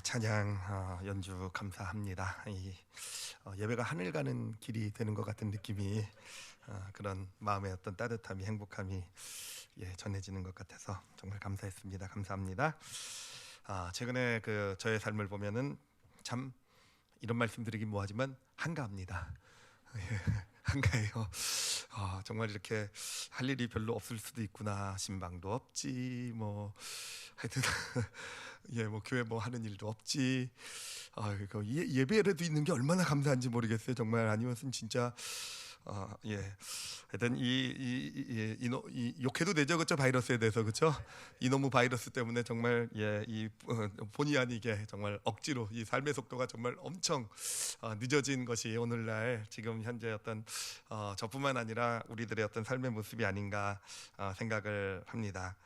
찬양 연주 감사합니다. 예배가 하늘 가는 길이 되는 것 같은 느낌이 그런 마음의 어떤 따뜻함이 행복함이 전해지는 것 같아서 정말 감사했습니다. 감사합니다. 최근에 저의 삶을 보면은 참 이런 말씀드리긴 뭐하지만 한가합니다. 한가해요. 정말 이렇게 할 일이 별로 없을 수도 있구나. 신방도 없지, 뭐 하여튼 뭐 교회 뭐 하는 일도 없지. 예배라도 있는 게 얼마나 감사한지 모르겠어요. 정말 아니었으면 진짜 하여튼 이 욕해도 되죠, 그렇죠? 바이러스에 대해서, 그렇죠? 이놈의 바이러스 때문에 정말 본의 아니게 정말 억지로 이 삶의 속도가 정말 엄청 늦어진 것이 오늘날 지금 현재 어떤 저뿐만 아니라 우리들의 어떤 삶의 모습이 아닌가 생각을 합니다.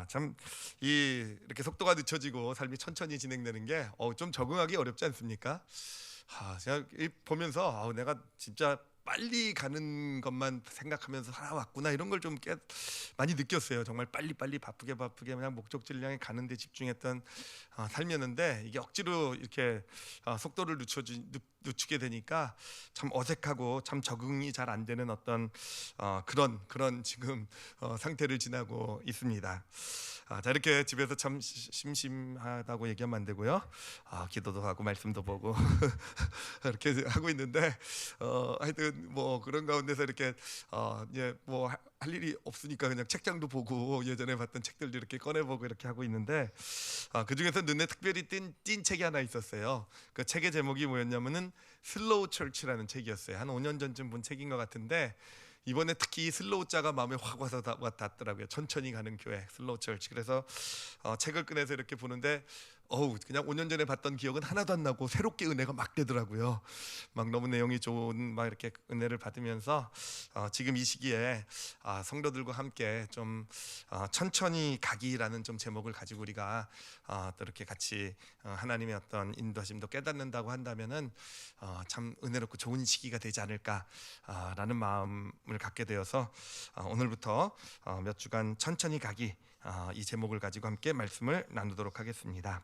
참 이렇게 속도가 늦춰지고 삶이 천천히 진행되는 게 좀 적응하기 어렵지 않습니까? 제가 보면서 내가 진짜 빨리 가는 것만 생각하면서 살아왔구나, 이런 걸 좀 많이 느꼈어요. 정말 빨리 바쁘게 그냥 목적지를 향해 가는 데 집중했던 삶이었는데, 이게 억지로 이렇게 속도를 늦추게 되니까 참 어색하고 참 적응이 잘 안 되는 어떤 그런 지금 상태를 지나고 있습니다. 이렇게 집에서 참 심심하다고 얘기하면 안 되고요. 기도도 하고 말씀도 보고 이렇게 하고 있는데 하여튼 뭐 그런 가운데서 이렇게 뭐 할 일이 없으니까 그냥 책장도 보고 예전에 봤던 책들도 이렇게 꺼내보고 이렇게 하고 있는데, 그 중에서 눈에 특별히 띈 책이 하나 있었어요. 그 책의 제목이 뭐였냐면은 슬로우 철치라는 책이었어요. 한 5년 전쯤 본 책인 것 같은데, 이번에 특히 이 슬로우 자가 마음에 확 와서 닿더라고요. 천천히 가는 교회, 슬로우 철치. 그래서 책을 꺼내서 이렇게 보는데 그냥 5년 전에 봤던 기억은 하나도 안 나고 새롭게 은혜가 막 되더라고요. 막 너무 내용이 좋은 막 이렇게 은혜를 받으면서 지금 이 시기에 성도들과 함께 좀 천천히 가기라는 좀 제목을 가지고 우리가 또 이렇게 같이 하나님의 어떤 인도하심도 깨닫는다고 한다면은 참 은혜롭고 좋은 시기가 되지 않을까라는 마음을 갖게 되어서 오늘부터 몇 주간 천천히 가기, 이 제목을 가지고 함께 말씀을 나누도록 하겠습니다.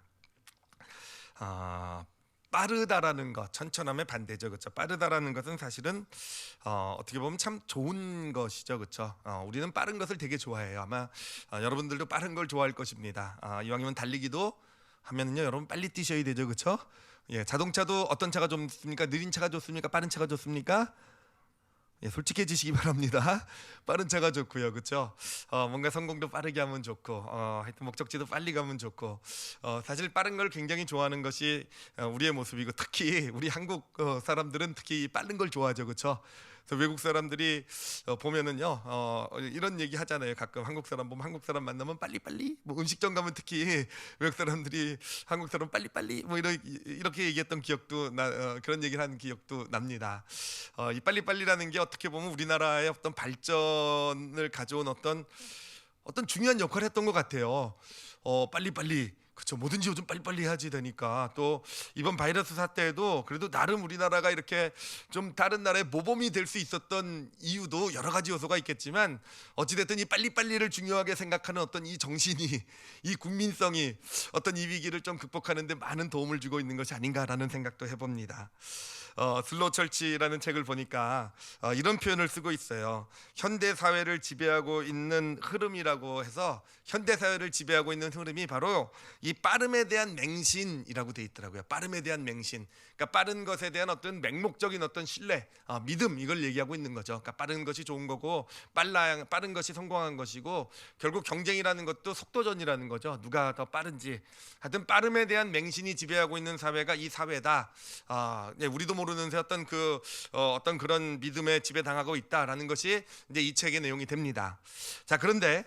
빠르다라는 것, 천천함의 반대죠, 그렇죠? 빠르다라는 것은 사실은 어떻게 보면 참 좋은 것이죠, 그렇죠? 우리는 빠른 것을 되게 좋아해요. 아마 여러분들도 빠른 걸 좋아할 것입니다. 이왕이면 달리기도 하면은요, 여러분 빨리 뛰셔야 되죠, 그렇죠? 자동차도 어떤 차가 좋습니까? 느린 차가 좋습니까? 빠른 차가 좋습니까? 솔직해지시기 바랍니다. 빠른 차가 좋고요, 그렇죠? 뭔가 성공도 빠르게 하면 좋고, 하여튼 목적지도 빨리 가면 좋고, 사실 빠른 걸 굉장히 좋아하는 것이 우리의 모습이고, 특히 우리 한국 사람들은 특히 빠른 걸 좋아하죠, 그렇죠? 그래서 외국 사람들이 보면은요, 이런 얘기 하잖아요. 가끔 한국 사람 보면 한국 사람 만나면 빨리빨리, 뭐 음식점 가면 특히 외국 사람들이 한국 사람 빨리빨리 뭐 이렇게 얘기했던 기억도 그런 얘기를 한 기억도 납니다. 이 빨리빨리라는 게 어떻게 보면 우리나라의 어떤 발전을 가져온 어떤 중요한 역할을 했던 것 같아요. 빨리빨리, 그렇죠. 뭐든지 요즘 빨리빨리 해야지 되니까. 또 이번 바이러스 사태에도 그래도 나름 우리나라가 이렇게 좀 다른 나라의 모범이 될 수 있었던 이유도 여러 가지 요소가 있겠지만, 어찌됐든 이 빨리빨리를 중요하게 생각하는 어떤 이 정신이, 이 국민성이 어떤 이 위기를 좀 극복하는 데 많은 도움을 주고 있는 것이 아닌가라는 생각도 해봅니다. 슬로우 철치라는 책을 보니까 이런 표현을 쓰고 있어요. 현대 사회를 지배하고 있는 흐름이라고 해서, 현대 사회를 지배하고 있는 흐름이 바로 이 빠름에 대한 맹신이라고 돼 있더라고요. 빠름에 대한 맹신. 그러니까 빠른 것에 대한 어떤 맹목적인 어떤 신뢰, 믿음, 이걸 얘기하고 있는 거죠. 그러니까 빠른 것이 좋은 거고, 빠른 것이 성공한 것이고, 결국 경쟁이라는 것도 속도전이라는 거죠. 누가 더 빠른지. 하여튼 빠름에 대한 맹신이 지배하고 있는 사회가 이 사회다. 우리도 모르는 새 어떤 그런 믿음에 지배당하고 있다라는 것이 이제 이 책의 내용이 됩니다. 자, 그런데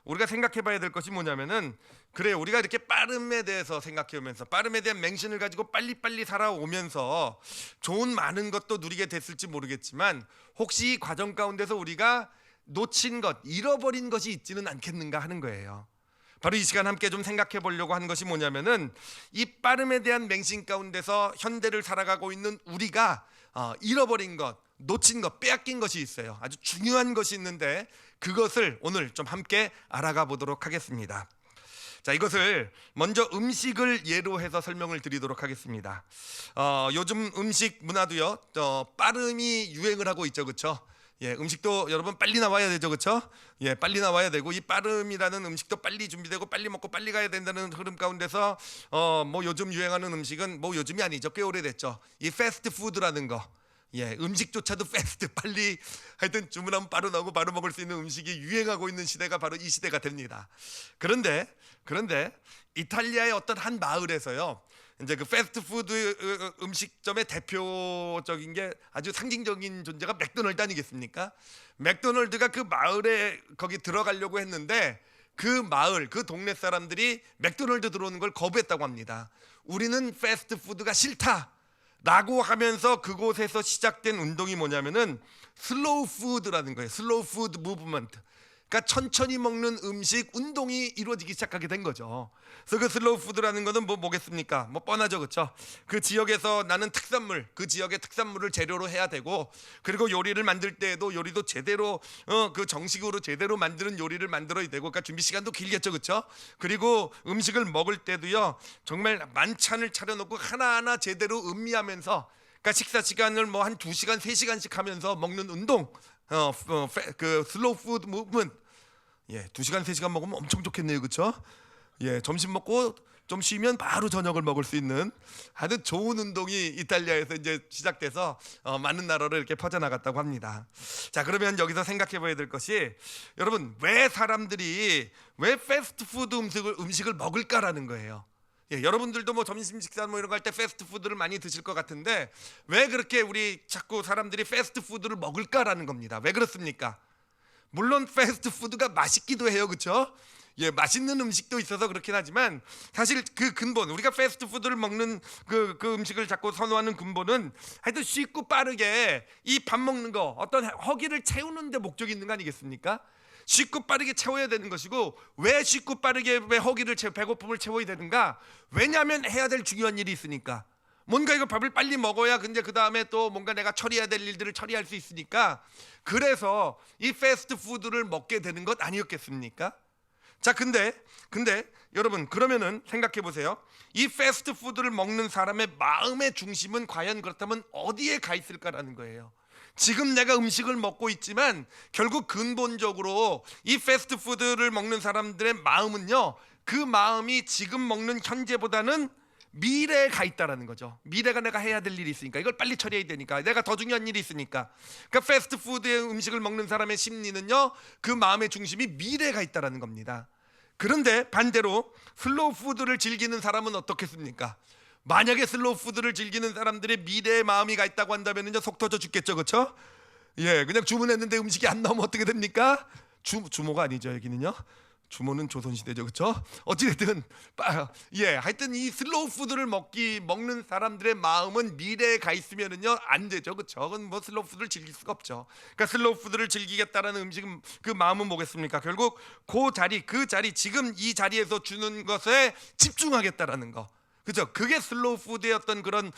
우리가 생각해봐야 될 것이 뭐냐면은, 그래, 우리가 이렇게 빠름에 대해서 생각해오면서 빠름에 대한 맹신을 가지고 빨리빨리 살아오면서 좋은 많은 것도 누리게 됐을지 모르겠지만, 혹시 이 과정 가운데서 우리가 놓친 것, 잃어버린 것이 있지는 않겠는가 하는 거예요. 바로 이 시간 함께 좀 생각해 보려고 하는 것이 뭐냐면은, 이 빠름에 대한 맹신 가운데서 현대를 살아가고 있는 우리가 잃어버린 것, 놓친 것, 빼앗긴 것이 있어요. 아주 중요한 것이 있는데, 그것을 오늘 좀 함께 알아가 보도록 하겠습니다. 자, 이것을 먼저 음식을 예로 해서 설명을 드리도록 하겠습니다. 요즘 음식 문화도요, 빠름이 유행을 하고 있죠, 그렇죠? 예, 음식도 여러분 빨리 나와야 되죠, 그렇죠? 예, 빨리 나와야 되고 이 빠름이라는 음식도 빨리 준비되고 빨리 먹고 빨리 가야 된다는 흐름 가운데서 뭐 요즘 유행하는 음식은 뭐 요즘이 아니죠, 꽤 오래됐죠. 이 패스트푸드라는 거. 예, 음식조차도 패스트, 빨리 하여튼 주문하면 바로 나오고 바로 먹을 수 있는 음식이 유행하고 있는 시대가 바로 이 시대가 됩니다. 그런데 이탈리아의 어떤 한 마을에서요, 이제 그 패스트푸드 음식점의 대표적인 게 아주 상징적인 존재가 맥도널드 아니겠습니까? 맥도널드가 그 마을에 거기 들어가려고 했는데 그 마을, 그 동네 사람들이 맥도널드 들어오는 걸 거부했다고 합니다. 우리는 패스트푸드가 싫다 라고 하면서 그곳에서 시작된 운동이 뭐냐면은 슬로우 푸드라는 거예요. 슬로우 푸드 무브먼트. 그러니까 천천히 먹는 음식 운동이 이루어지기 시작하게 된 거죠. 그래서 그 슬로우 푸드라는 거는 뭐겠습니까? 뭐 뻔하죠, 그렇죠? 그 지역에서 나는 특산물, 그 지역의 특산물을 재료로 해야 되고, 그리고 요리를 만들 때에도 요리도 제대로 그 정식으로 제대로 만드는 요리를 만들어야 되고, 그러니까 준비 시간도 길겠죠, 그렇죠? 그리고 음식을 먹을 때도요, 정말 만찬을 차려놓고 하나하나 제대로 음미하면서, 그러니까 식사 시간을 뭐 한 2시간, 3시간씩 하면서 먹는 운동, 그 슬로우 푸드 무브먼트. 예, 2시간, 3시간 먹으면 엄청 좋겠네요, 그렇죠? 예, 점심 먹고 좀 쉬면 바로 저녁을 먹을 수 있는 아주 좋은 운동이 이탈리아에서 이제 시작돼서 많은 나라로 이렇게 퍼져나갔다고 합니다. 자, 그러면 여기서 생각해봐야 될 것이, 여러분, 왜 사람들이 왜 패스트푸드 음식을 먹을까라는 거예요. 예, 여러분들도 뭐 점심 식사 뭐 이런 거 할 때 패스트푸드를 많이 드실 것 같은데 왜 그렇게 우리 자꾸 사람들이 패스트푸드를 먹을까라는 겁니다. 왜 그렇습니까? 물론 패스트푸드가 맛있기도 해요, 그렇죠? 예, 맛있는 음식도 있어서 그렇긴 하지만 사실 그 근본, 우리가 패스트푸드를 먹는 그 음식을 자꾸 선호하는 근본은 하여튼 쉽고 빠르게 이 밥 먹는 거, 어떤 허기를 채우는 데 목적이 있는 거 아니겠습니까? 쉽고 빠르게 채워야 되는 것이고, 왜 쉽고 빠르게 왜 허기를 배고픔을 채워야 되는가? 왜냐하면 해야 될 중요한 일이 있으니까. 뭔가 이거 밥을 빨리 먹어야 근데 그 다음에 또 뭔가 내가 처리해야 될 일들을 처리할 수 있으니까, 그래서 이 패스트푸드를 먹게 되는 것 아니었겠습니까? 자, 근데 여러분, 그러면은 생각해 보세요. 이 패스트푸드를 먹는 사람의 마음의 중심은 과연 그렇다면 어디에 가 있을까라는 거예요. 지금 내가 음식을 먹고 있지만 결국 근본적으로 이 패스트푸드를 먹는 사람들의 마음은요, 그 마음이 지금 먹는 현재보다는 미래에 가 있다라는 거죠. 미래가 내가 해야 될 일이 있으니까, 이걸 빨리 처리해야 되니까, 내가 더 중요한 일이 있으니까. 그러니까 패스트푸드의 음식을 먹는 사람의 심리는요, 그 마음의 중심이 미래에 가 있다라는 겁니다. 그런데 반대로 슬로우 푸드를 즐기는 사람은 어떻겠습니까? 만약에 슬로우 푸드를 즐기는 사람들의 미래의 마음이 가 있다고 한다면은요, 속 터져 죽겠죠, 그렇죠? 예, 그냥 주문했는데 음식이 안 나오면 어떻게 됩니까? 주모가 아니죠, 여기는요. 주모는 조선시대죠, 그렇죠? 어찌됐든 하여튼 이 슬로우 푸드를 먹는 사람들의 마음은 미래에 가 있으면은요 안 되죠, 그렇죠? 그건 뭐 슬로우 푸드를 즐길 수가 없죠. 그러니까 슬로우 푸드를 즐기겠다라는 음식은 그 마음은 뭐겠습니까? 결국 그 자리 지금 이 자리에서 주는 것에 집중하겠다라는 거, 그죠? 그게 슬로우 푸드의 어떤 그런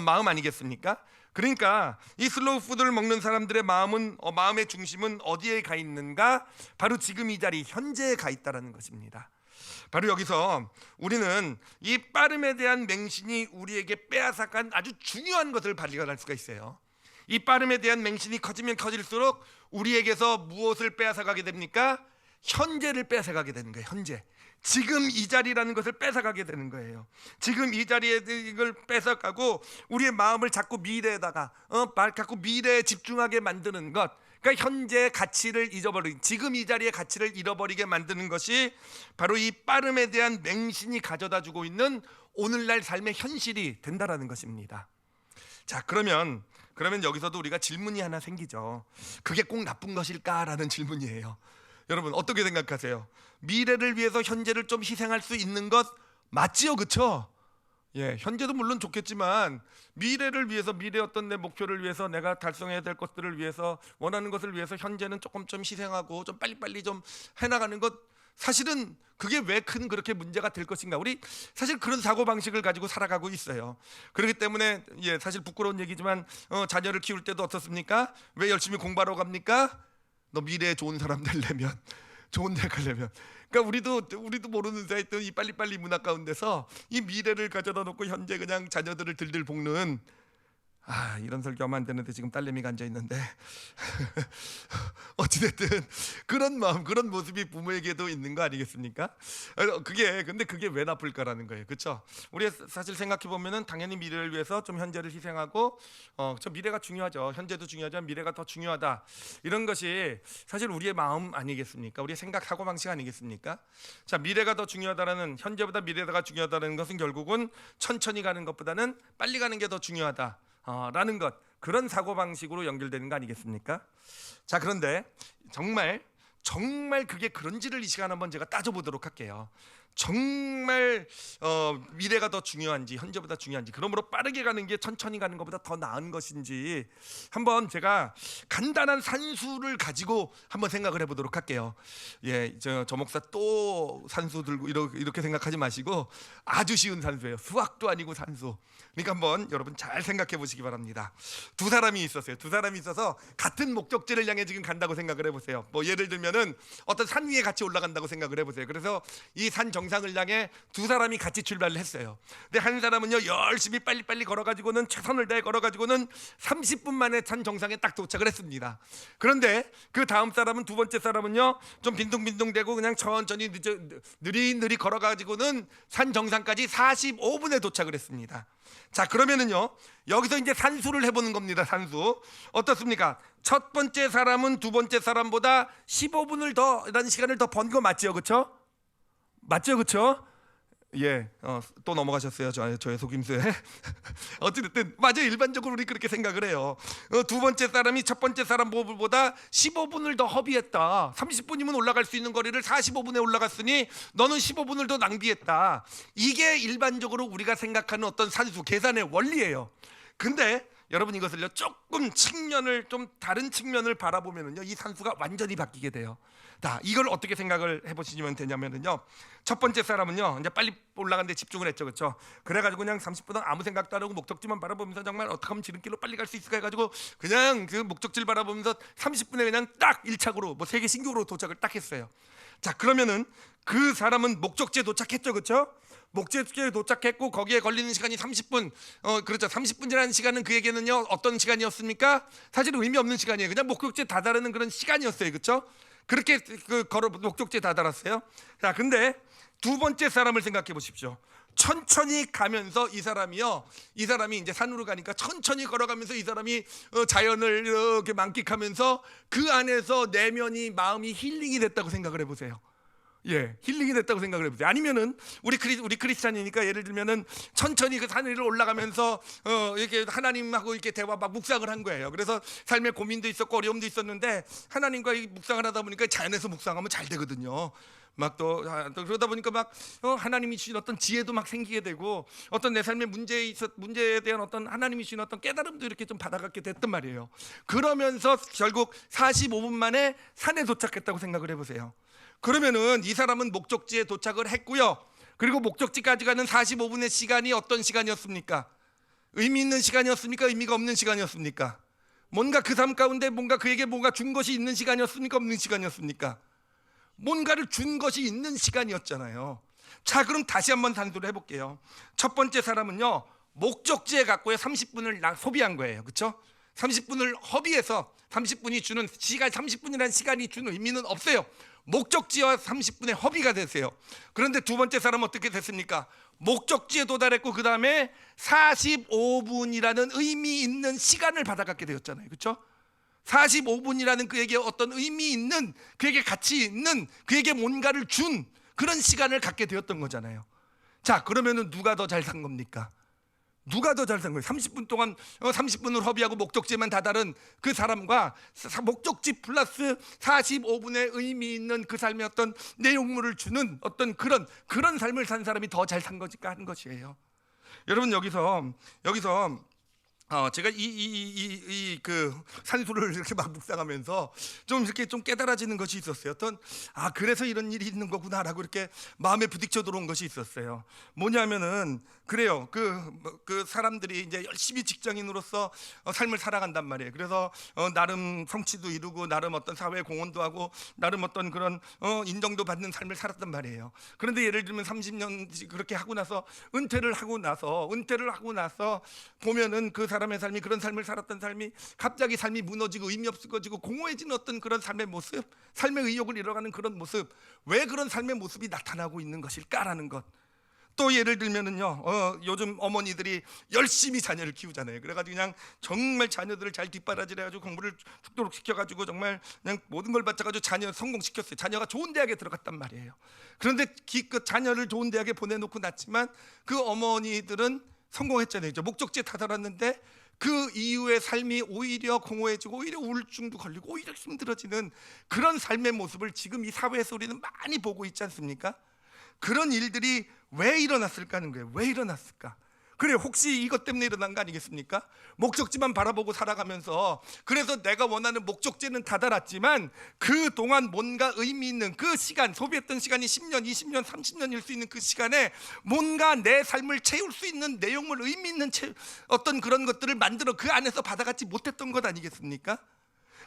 마음 아니겠습니까? 그러니까 이 슬로우 푸드를 먹는 사람들의 마음의 중심은 어디에 가 있는가? 바로 지금 이 자리, 현재에 가 있다라는 것입니다. 바로 여기서 우리는 이 빠름에 대한 맹신이 우리에게 빼앗아간 아주 중요한 것을 발견할 수가 있어요. 이 빠름에 대한 맹신이 커지면 커질수록 우리에게서 무엇을 빼앗아가게 됩니까? 현재를 빼앗아가게 되는 거예요. 현재, 지금 이 자리라는 것을 뺏어가게 되는 거예요. 지금 이 자리에 이걸 뺏어가고 우리의 마음을 자꾸 미래에다가 자꾸 미래에 집중하게 만드는 것, 그러니까 현재의 가치를 잊어버리는, 지금 이 자리의 가치를 잃어버리게 만드는 것이 바로 이 빠름에 대한 맹신이 가져다주고 있는 오늘날 삶의 현실이 된다라는 것입니다. 자, 그러면 여기서도 우리가 질문이 하나 생기죠. 그게 꼭 나쁜 것일까라는 질문이에요. 여러분, 어떻게 생각하세요? 미래를 위해서 현재를 좀 희생할 수 있는 것 맞지요, 그렇죠? 예, 현재도 물론 좋겠지만 미래를 위해서, 미래 어떤 내 목표를 위해서, 내가 달성해야 될 것들을 위해서, 원하는 것을 위해서 현재는 조금 좀 희생하고 좀 빨리빨리 좀 해나가는 것, 사실은 그게 왜 큰 그렇게 문제가 될 것인가? 우리 사실 그런 사고 방식을 가지고 살아가고 있어요. 그렇기 때문에 사실 부끄러운 얘기지만 자녀를 키울 때도 어떻습니까? 왜 열심히 공부하러 갑니까? 너 미래에 좋은 사람 되려면 좋은 데 가려면. 그러니까 우리도 모르는 사이에 또 이 빨리빨리 문화 가운데서 이 미래를 가져다 놓고 현재 그냥 자녀들을 들들 볶는, 이런 설교하면 안 되는데 지금 딸내미가 앉아 있는데 어찌됐든 그런 마음, 그런 모습이 부모에게도 있는 거 아니겠습니까? 근데 그게 왜 나쁠까라는 거예요, 그렇죠? 우리 사실 생각해 보면은 당연히 미래를 위해서 좀 현재를 희생하고, 저 미래가 중요하죠. 현재도 중요하지만 미래가 더 중요하다. 이런 것이 사실 우리의 마음 아니겠습니까? 우리의 생각, 사고 방식 아니겠습니까? 자, 미래가 더 중요하다라는, 현재보다 미래가 중요하다는 것은 결국은 천천히 가는 것보다는 빨리 가는 게 더 중요하다. 라는 것, 그런 사고방식으로 연결되는 거 아니겠습니까? 자, 그런데 정말 그게 그런지를 이 시간 한번 제가 따져보도록 할게요. 정말 미래가 더 중요한지 현재보다 중요한지, 그러므로 빠르게 가는 게 천천히 가는 것보다 더 나은 것인지 한번 제가 간단한 산수를 가지고 한번 생각을 해보도록 할게요. 저 목사 또 산수 들고 이렇게 생각하지 마시고 아주 쉬운 산수예요. 수학도 아니고 산수. 그러니까 한번 여러분 잘 생각해 보시기 바랍니다. 두 사람이 있었어요. 두 사람이 있어서 같은 목적지를 향해 지금 간다고 생각을 해보세요. 뭐 예를 들면은 어떤 산 위에 같이 올라간다고 생각을 해보세요. 그래서 이 산 정상을 향해 두 사람이 같이 출발을 했어요. 근데 한 사람은요 열심히 빨리빨리 걸어가지고는 최선을 다해 걸어가지고는 30분 만에 산 정상에 딱 도착을 했습니다. 그런데 그 다음 사람은, 두 번째 사람은요 좀 빈둥빈둥대고 그냥 천천히 느릿느릿 걸어가지고는 산 정상까지 45분에 도착을 했습니다. 자, 그러면은요 여기서 이제 산수를 해보는 겁니다. 산수 어떻습니까? 첫 번째 사람은 두 번째 사람보다 15분을 더라는 시간을 더 번 거 맞죠, 그렇죠? 맞죠, 그렇죠? 또 넘어가셨어요. 저의 속임수에. 어쨌든 맞아요. 일반적으로 우리 그렇게 생각을 해요. 두 번째 사람이 첫 번째 사람보다 15분을 더 허비했다. 30분이면 올라갈 수 있는 거리를 45분에 올라갔으니 너는 15분을 더 낭비했다. 이게 일반적으로 우리가 생각하는 어떤 산수 계산의 원리예요. 근데 여러분 이것을요 조금 좀 다른 측면을 바라보면은요 이 산수가 완전히 바뀌게 돼요. 자, 이걸 어떻게 생각을 해보시면 되냐면은요, 첫 번째 사람은요 이제 빨리 올라가는데 집중을 했죠, 그렇죠? 그래가지고 그냥 30분은 아무 생각도 안 하고 목적지만 바라보면서 정말 어떻게 하면 지름길로 빨리 갈 수 있을까 해가지고 그냥 그 목적지를 바라보면서 30분에 그냥 딱 1착으로 뭐 세계 신기록으로 도착을 딱 했어요. 자, 그러면은 그 사람은 목적지에 도착했죠, 그렇죠? 목적지에 도착했고 거기에 걸리는 시간이 30분. 그렇죠. 30분이라는 시간은 그에게는요 어떤 시간이었습니까? 사실 의미 없는 시간이에요. 그냥 목적지에 다다르는 그런 시간이었어요, 그렇죠? 그렇게 걸어 목적지에 다다랐어요. 자, 근데 두 번째 사람을 생각해 보십시오. 천천히 가면서 이 사람이 이제 산으로 가니까 천천히 걸어가면서 이 사람이 자연을 이렇게 만끽하면서 그 안에서 내면이, 마음이 힐링이 됐다고 생각을 해보세요. 힐링이 됐다고 생각을 해보세요. 아니면은 우리 크리스찬이니까 예를 들면은 천천히 그 산 위를 올라가면서 이렇게 하나님하고 이렇게 대화 막 묵상을 한 거예요. 그래서 삶의 고민도 있었고 어려움도 있었는데 하나님과 이 묵상을 하다 보니까 자연에서 묵상하면 잘 되거든요. 막 또 그러다 보니까 막 하나님이 주신 어떤 지혜도 막 생기게 되고 어떤 내 삶의 문제에 대한 어떤 하나님이 주신 어떤 깨달음도 이렇게 좀 받아갖게 됐단 말이에요. 그러면서 결국 45분 만에 산에 도착했다고 생각을 해보세요. 그러면은 이 사람은 목적지에 도착을 했고요. 그리고 목적지까지 가는 45분의 시간이 어떤 시간이었습니까? 의미 있는 시간이었습니까? 의미가 없는 시간이었습니까? 뭔가 그 삶 가운데 뭔가 그에게 뭔가 준 것이 있는 시간이었습니까? 없는 시간이었습니까? 뭔가를 준 것이 있는 시간이었잖아요. 자, 그럼 다시 한번 단도를 해볼게요. 첫 번째 사람은요 목적지에 갔고요 30분을 소비한 거예요, 그렇죠? 30분을 허비해서 30분이 주는 시간, 30분이라는 시간이 주는 의미는 없어요. 목적지와 30분의 허비가 됐어요. 그런데 두 번째 사람은 어떻게 됐습니까? 목적지에 도달했고 그 다음에 45분이라는 의미 있는 시간을 받아갖게 되었잖아요, 그렇죠? 45분이라는 그에게 어떤 의미 있는, 그에게 가치 있는, 그에게 뭔가를 준 그런 시간을 갖게 되었던 거잖아요. 자, 그러면은 누가 더 잘 산 겁니까? 누가 더 잘 산 거예요? 30분 동안 30분을 허비하고 목적지에만 다다른 그 사람과 목적지 플러스 45분의 의미 있는 그 삶의 어떤 내용물을 주는 어떤 그런 삶을 산 사람이 더 잘 산 거니까 하는 것이에요. 여러분 여기서 제가 그 산수를 이렇게 막 묵상하면서 좀 이렇게 좀 깨달아지는 것이 있었어요. 그래서 이런 일이 있는 거구나라고 이렇게 마음에 부딪혀 들어온 것이 있었어요. 뭐냐면은 그래요. 그 사람들이 이제 열심히 직장인으로서 삶을 살아간단 말이에요. 그래서 나름 성취도 이루고 나름 어떤 사회 공헌도 하고 나름 어떤 그런 인정도 받는 삶을 살았단 말이에요. 그런데 예를 들면 30년 그렇게 하고 나서 은퇴를 하고 나서 보면은 그 사람의 삶이, 그런 삶을 살았던 삶이 갑자기 삶이 무너지고 의미 없어지고 공허해지는 어떤 그런 삶의 모습, 삶의 의욕을 잃어가는 그런 모습, 왜 그런 삶의 모습이 나타나고 있는 것일까라는 것. 또 예를 들면은요, 요즘 어머니들이 열심히 자녀를 키우잖아요. 그래가지고 그냥 정말 자녀들을 잘 뒷바라지해가지고 공부를 죽도록 시켜가지고 정말 그냥 모든 걸 바쳐가지고 자녀 성공시켰어요. 자녀가 좋은 대학에 들어갔단 말이에요. 그런데 그 자녀를 좋은 대학에 보내놓고 났지만 그 어머니들은 성공했잖아요. 목적지에 다다랐는데 그 이후의 삶이 오히려 공허해지고 오히려 우울증도 걸리고 오히려 힘들어지는 그런 삶의 모습을 지금 이 사회에서 우리는 많이 보고 있지 않습니까? 그런 일들이 왜 일어났을까 하는 거예요. 왜 일어났을까? 그래, 혹시 이것 때문에 일어난 거 아니겠습니까? 목적지만 바라보고 살아가면서, 그래서 내가 원하는 목적지는 다다랐지만 그동안 뭔가 의미 있는 그 시간, 소비했던 시간이 10년, 20년, 30년일 수 있는 그 시간에 뭔가 내 삶을 채울 수 있는 내용물, 의미 있는 어떤 그런 것들을 만들어 그 안에서 받아가지 못했던 것 아니겠습니까?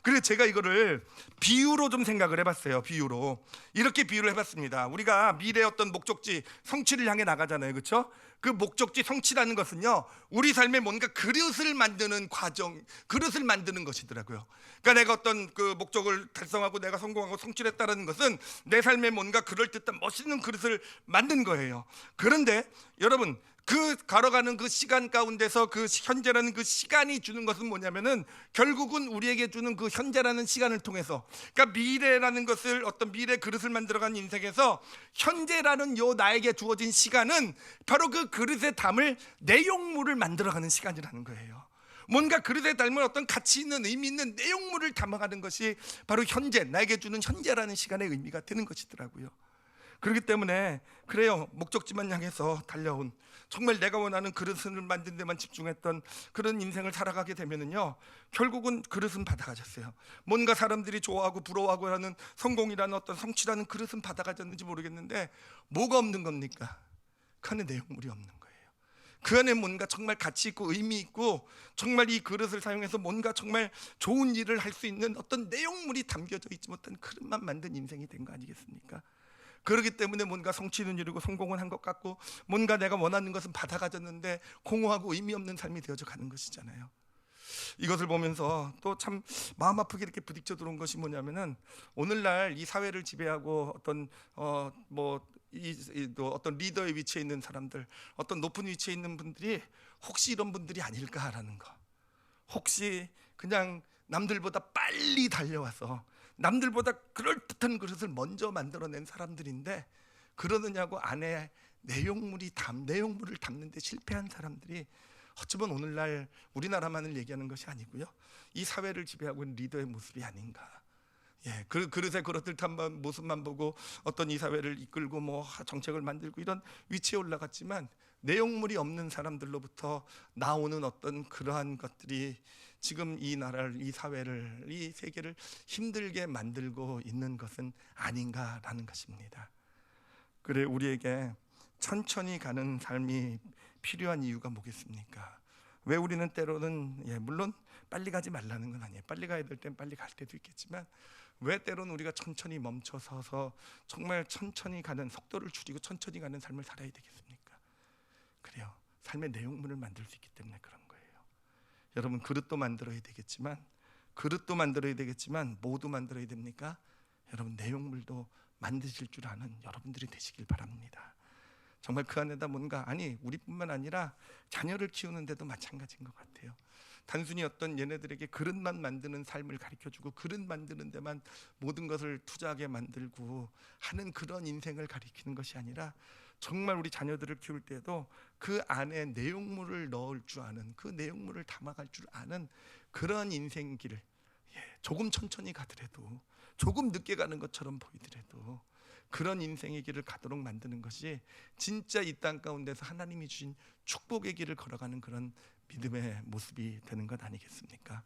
그래서 제가 이거를 비유로 좀 생각을 해봤어요. 비유로 이렇게 비유를 해봤습니다. 우리가 미래의 어떤 목적지 성취를 향해 나가잖아요, 그렇죠? 그 목적지 성취라는 것은요, 우리 삶에 뭔가 그릇을 만드는 과정, 그릇을 만드는 것이더라고요. 그러니까 내가 어떤 그 목적을 달성하고 내가 성공하고 성취를 했다는 것은 내 삶에 뭔가 그럴듯한 멋있는 그릇을 만든 거예요. 그런데 여러분, 그 걸어가는 그 시간 가운데서 그 현재라는 그 시간이 주는 것은 뭐냐면은 결국은 우리에게 주는 그 현재라는 시간을 통해서, 그러니까 미래라는 것을, 어떤 미래 그릇을 만들어가는 인생에서 현재라는 요 나에게 주어진 시간은 바로 그 그릇에 담을 내용물을 만들어가는 시간이라는 거예요. 뭔가 그릇에 담을 어떤 가치 있는, 의미 있는 내용물을 담아가는 것이 바로 현재, 나에게 주는 현재라는 시간의 의미가 되는 것이더라고요. 그렇기 때문에 그래요, 목적지만 향해서 달려온, 정말 내가 원하는 그릇을 만든 데만 집중했던 그런 인생을 살아가게 되면은요, 결국은 그릇은 받아가졌어요. 뭔가 사람들이 좋아하고 부러워하고 하는 성공이라는 어떤 성취라는 그릇은 받아가졌는지 모르겠는데 뭐가 없는 겁니까? 그 안에 내용물이 없는 거예요. 그 안에 뭔가 정말 가치 있고 의미 있고 정말 이 그릇을 사용해서 뭔가 정말 좋은 일을 할 수 있는 어떤 내용물이 담겨져 있지 못한 그릇만 만든 인생이 된 거 아니겠습니까? 그렇기 때문에 뭔가 성취는 이루고 성공은 한 것 같고 뭔가 내가 원하는 것은 받아가졌는데 공허하고 의미 없는 삶이 되어져 가는 것이잖아요. 이것을 보면서 또 참 마음 아프게 이렇게 부딪혀 들어온 것이 뭐냐면은, 오늘날 이 사회를 지배하고 어떤 또 어떤 리더의 위치에 있는 사람들, 어떤 높은 위치에 있는 분들이 혹시 이런 분들이 아닐까라는 거. 혹시 그냥 남들보다 빨리 달려와서 남들보다 그럴듯한 그릇을 먼저 만들어낸 사람들인데, 그러느냐고 안에 내용물을 담는 데 실패한 사람들이 어쩌면 오늘날 우리나라만을 얘기하는 것이 아니고요, 이 사회를 지배하고 있는 리더의 모습이 아닌가. 그 그릇에 그럴듯한 모습만 보고 어떤 이 사회를 이끌고 정책을 만들고 이런 위치에 올라갔지만 내용물이 없는 사람들로부터 나오는 어떤 그러한 것들이 지금 이 나라를, 이 사회를, 이 세계를 힘들게 만들고 있는 것은 아닌가라는 것입니다. 그래, 우리에게 천천히 가는 삶이 필요한 이유가 뭐겠습니까? 왜 우리는 때로는, 물론 빨리 가지 말라는 건 아니에요. 빨리 가야 될 땐 빨리 갈 때도 있겠지만 왜 때로는 우리가 천천히 멈춰서서 정말 천천히 가는, 속도를 줄이고 천천히 가는 삶을 살아야 되겠습니까? 그래요, 삶의 내용물을 만들 수 있기 때문에 그런 거예요. 여러분, 그릇도 만들어야 되겠지만 뭐도 만들어야 됩니까? 여러분, 내용물도 만드실 줄 아는 여러분들이 되시길 바랍니다. 정말 그 안에다 뭔가, 우리뿐만 아니라 자녀를 키우는데도 마찬가지인 것 같아요. 단순히 어떤 얘네들에게 그릇만 만드는 삶을 가르쳐주고 그릇 만드는 데만 모든 것을 투자하게 만들고 하는 그런 인생을 가리키는 것이 아니라, 정말 우리 자녀들을 키울 때도 그 안에 내용물을 넣을 줄 아는, 그 내용물을 담아갈 줄 아는 그런 인생길을, 조금 천천히 가더라도, 조금 늦게 가는 것처럼 보이더라도 그런 인생의 길을 가도록 만드는 것이 진짜 이 땅 가운데서 하나님이 주신 축복의 길을 걸어가는 그런 믿음의 모습이 되는 것 아니겠습니까?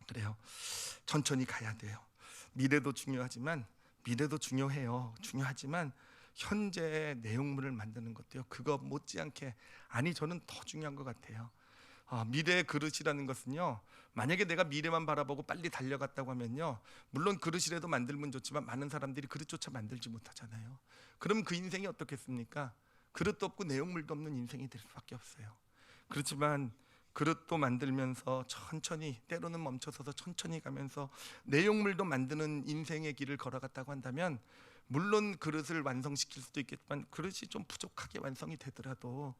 그래요. 천천히 가야 돼요. 미래도 중요하지만 미래도 중요하지만 현재의 내용물을 만드는 것도요. 그거 못지않게 저는 더 중요한 것 같아요. 미래의 그릇이라는 것은요, 만약에 내가 미래만 바라보고 빨리 달려갔다고 하면요, 물론 그릇이라도 만들면 좋지만 많은 사람들이 그릇조차 만들지 못하잖아요. 그럼 그 인생이 어떻겠습니까? 그릇도 없고 내용물도 없는 인생이 될 수밖에 없어요. 그렇지만 그릇도 만들면서 천천히, 때로는 멈춰서서 천천히 가면서 내용물도 만드는 인생의 길을 걸어갔다고 한다면, 물론 그릇을 완성시킬 수도 있겠지만 그릇이 좀 부족하게 완성이 되더라도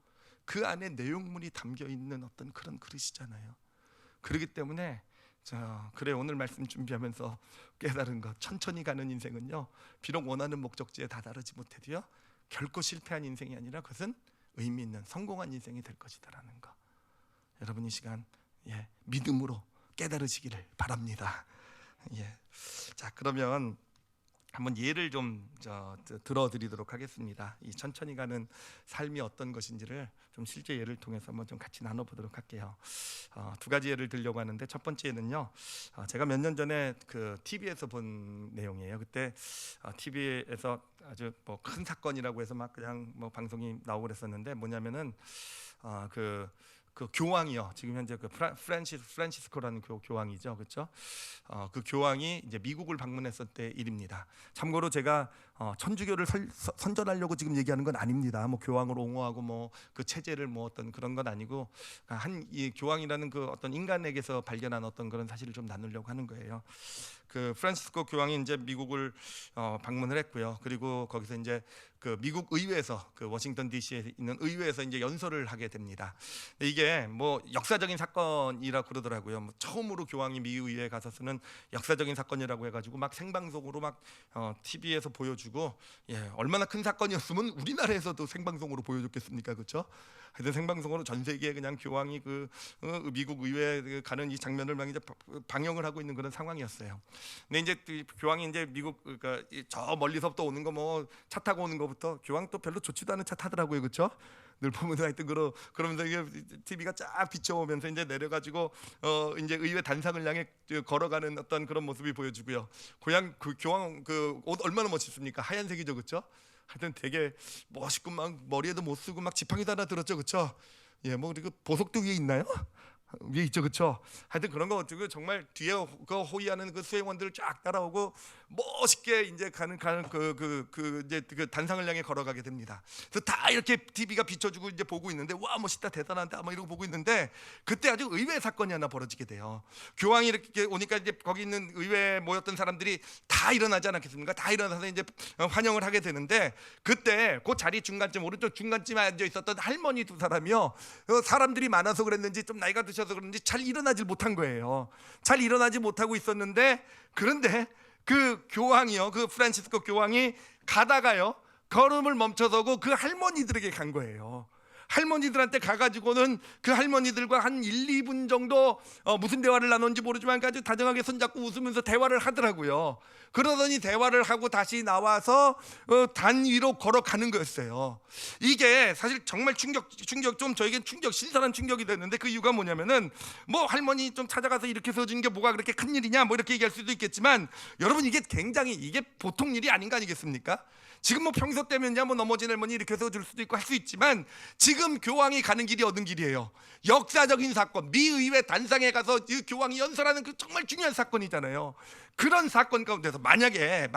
그 안에 내용물이 담겨 있는 어떤 그런 그릇이잖아요. 그렇기 때문에 그래, 오늘 말씀 준비하면서 깨달은 것, 천천히 가는 인생은요, 비록 원하는 목적지에 다다르지 못해도요, 결코 실패한 인생이 아니라 그것은 의미 있는 성공한 인생이 될 것이다라는 거, 여러분 이 시간 믿음으로 깨달으시기를 바랍니다. 자, 그러면 한번 예를 좀 들어드리도록 하겠습니다. 이 천천히 가는 삶이 어떤 것인지를 좀 실제 예를 통해서 한번 좀 같이 나눠보도록 할게요. 두 가지 예를 들려고 하는데, 첫 번째 예는요, 제가 몇 년 전에 그 TV에서 본 내용이에요. 그때 TV에서 아주 뭐 큰 사건이라고 해서 막 그냥 뭐 방송이 나오고 그랬었는데, 뭐냐면은 그 교황이요. 지금 현재 그 프란시스코라는 교황이죠, 그렇죠? 그 교황이 이제 미국을 방문했을 때 일입니다. 참고로 제가 천주교를 선전하려고 지금 얘기하는 건 아닙니다. 뭐 교황을 옹호하고 뭐 그 체제를 뭐 어떤 그런 건 아니고, 이 교황이라는 그 어떤 인간에게서 발견한 어떤 그런 사실을 좀 나누려고 하는 거예요. 그 프란시스코 교황이 이제 미국을 방문을 했고요. 그리고 거기서 이제 그 미국 의회에서, 그 워싱턴 DC에 있는 의회에서 이제 연설을 하게 됩니다. 이게 뭐 역사적인 사건이라고 그러더라고요. 뭐 처음으로 교황이 미 의회에 가서서는 역사적인 사건이라고 해가지고 막 생방송으로 막 TV에서 보여주고, 얼마나 큰 사건이었으면 우리나라에서도 생방송으로 보여줬겠습니까, 그렇죠? 하여튼 생방송으로 전 세계에 그냥 교황이 미국 의회에 가는 이 장면을 막 이제 방영을 하고 있는 그런 상황이었어요. 근데 이제 교황이 이제 미국, 그러니까 저 멀리서부터 오는 거, 뭐 차 타고 오는 거부터, 교황 또 별로 좋지도 않은 차 타더라고요, 그렇죠? 늘 보면서 하여튼 그러면서 이게 TV가 쫙 비춰오면서 이제 내려가지고 이제 의회 단상을 향해 걸어가는 어떤 그런 모습이 보여주고요. 그 교황 그 옷 얼마나 멋있습니까? 하얀색이죠, 그렇죠? 하여튼 되게 멋있고 막 머리에도 못 쓰고 막 지팡이도 하나 들었죠, 그렇죠? 뭐 그리고 보석도 위에 있나요? 위에 있죠, 그렇죠? 하여튼 그런 거 어쩌고 정말 뒤에 그 호위하는 그 수행원들 쫙 따라오고 멋있게 이제 가는 이제 그 단상을 향해 걸어가게 됩니다. 그래서 다 이렇게 TV가 비춰주고 이제 보고 있는데, 와 멋있다, 대단하다, 뭐 이러고 보고 있는데, 그때 아주 의외의 사건이 하나 벌어지게 돼요. 교황이 이렇게 오니까 이제 거기 있는 의회에 모였던 사람들이 다 일어나지 않았겠습니까? 다 일어나서 이제 환영을 하게 되는데, 그때 그 자리 중간쯤, 오른쪽 중간쯤에 앉아 있었던 할머니 두 사람이요, 사람들이 많아서 그랬는지 좀 나이가 드셔서 그런지 잘 일어나질 못한 거예요. 잘 일어나지 못하고 있었는데, 그런데 그 교황이요, 그 프란시스코 교황이 가다가요, 걸음을 멈춰서고 그 할머니들에게 간 거예요. 할머니들한테 가가지고는 그 할머니들과 한 1, 2분 정도 무슨 대화를 나눴는지 모르지만 아주 다정하게 손잡고 웃으면서 대화를 하더라고요. 그러더니 대화를 하고 다시 나와서 단 위로 걸어가는 거였어요. 이게 사실 정말 충격 좀, 저에겐 신선한 충격이 됐는데, 그 이유가 뭐냐면은, 뭐 할머니 좀 찾아가서 이렇게 서주는 게 뭐가 그렇게 큰 일이냐, 뭐 이렇게 얘기할 수도 있겠지만, 여러분 이게 보통 일이 아닌 거 아니겠습니까? 지금 뭐 평소 때면야 뭐 넘어진 할머니 이렇게 서줄 수도 있고 할 수 있지만, 지금 교황이 가는 길이 어떤 길이에요? 역사적인 사건, 미 의회 단상에 가서 이 교황이 연설하는 그 정말 중요한 사건이잖아요. 그런 사건 가운데서 만약에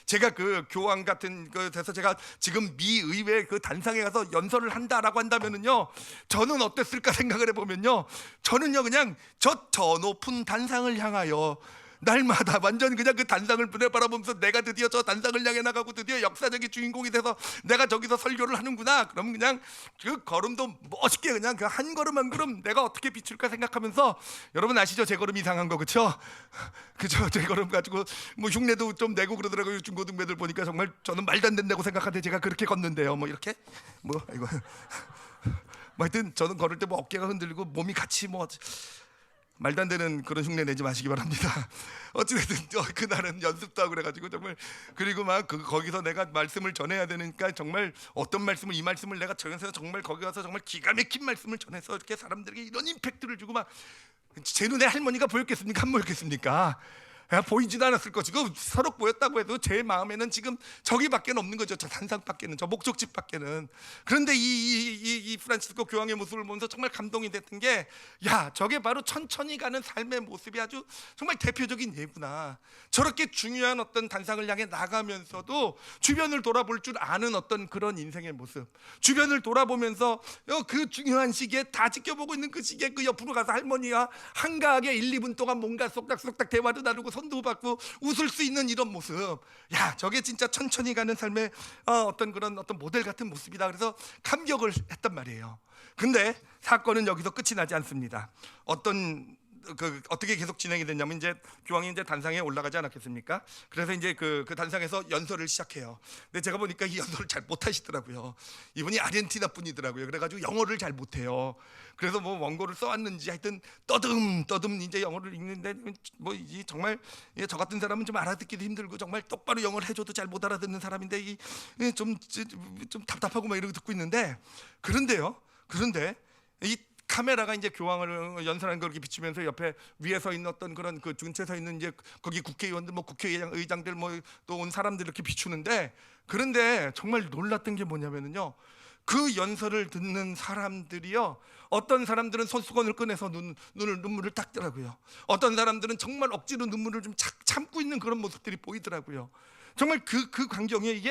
제가 그 교황 같은 데서 제가 지금 미 의회 그 단상에 가서 연설을 한다라고 한다면은요, 저는 어땠을까 생각을 해보면요, 저는요 그냥 저 높은 단상을 향하여 날마다 완전 그냥 그 단상을 바라보면서, 내가 드디어 저 단상을 향해 나가고 드디어 역사적인 주인공이 돼서 내가 저기서 설교를 하는구나. 그럼 그냥 그 걸음도 멋있게 그냥 그 한 걸음 한 걸음 내가 어떻게 비출까 생각하면서, 여러분 아시죠? 제 걸음 이상한 거, 그렇죠? 그죠? 제 걸음 가지고 뭐 흉내도 좀 내고 그러더라고요. 중고등배들 보니까 정말 저는 말도 안 된다고 생각하는데 제가 그렇게 걷는데요. 뭐 이렇게 이거 뭐 하여튼 저는 걸을 때 뭐 어깨가 흔들리고 몸이 같이 뭐 말도 안 되는 그런 흉내 내지 마시기 바랍니다. 어찌됐든 그날은 연습도 하고 그래가지고 정말, 그리고 막 거기서 내가 말씀을 전해야 되니까 정말 어떤 말씀을, 이 말씀을 내가 전해서 정말 거기 가서 정말 기가 막힌 말씀을 전해서 이렇게 사람들에게 이런 임팩트를 주고 막, 제 눈에 할머니가 보였겠습니까? 안 보였겠습니까? 보이지도 않았을 것이고, 서로 보였다고 해도 제 마음에는 지금 저기밖에 없는 거죠. 저 단상밖에는, 저 목적지밖에는. 그런데 이 프란치스코 교황의 모습을 보면서 정말 감동이 됐던 게, 야, 저게 바로 천천히 가는 삶의 모습이 아주 정말 대표적인 예구나. 저렇게 중요한 어떤 단상을 향해 나가면서도 주변을 돌아볼 줄 아는 어떤 그런 인생의 모습, 주변을 돌아보면서 그 중요한 시기에 다 지켜보고 있는 그 시기에 그 옆으로 가서 할머니와 한가하게 1, 2분 동안 뭔가 쏙닥쏙닥 대화도 나누고 손도 받고 웃을 수 있는 이런 모습, 야, 저게 진짜 천천히 가는 삶의 어떤 그런 어떤 모델 같은 모습이다. 그래서 감격을 했단 말이에요. 근데 사건은 여기서 끝이 나지 않습니다. 어떻게 계속 진행이 됐냐면, 이제 교황이 이제 단상에 올라가지 않았겠습니까? 그래서 이제 그 단상에서 연설을 시작해요. 근데 제가 보니까 이 연설을 잘 못하시더라고요. 이분이 아르헨티나 분이더라고요. 그래가지고 영어를 잘 못해요. 그래서 뭐 원고를 써왔는지 하여튼 떠듬 이제 영어를 읽는데, 뭐 정말 저 같은 사람은 좀 알아듣기도 힘들고, 정말 똑바로 영어를 해줘도 잘 못 알아듣는 사람인데 좀 답답하고 막 이러고 듣고 있는데, 그런데 이 카메라가 이제 교황을 연설하는 걸 이렇게 비추면서 옆에 위에 서 있는 어떤 그런 그 중채 서 있는 이제 거기 국회의원들, 뭐 국회의장들, 뭐 또 온 사람들 이렇게 비추는데, 그런데 정말 놀랐던 게 뭐냐면요, 그 연설을 듣는 사람들이요, 어떤 사람들은 손수건을 꺼내서 눈물을 닦더라고요. 어떤 사람들은 정말 억지로 눈물을 좀 참고 있는 그런 모습들이 보이더라고요. 정말 그 광경에,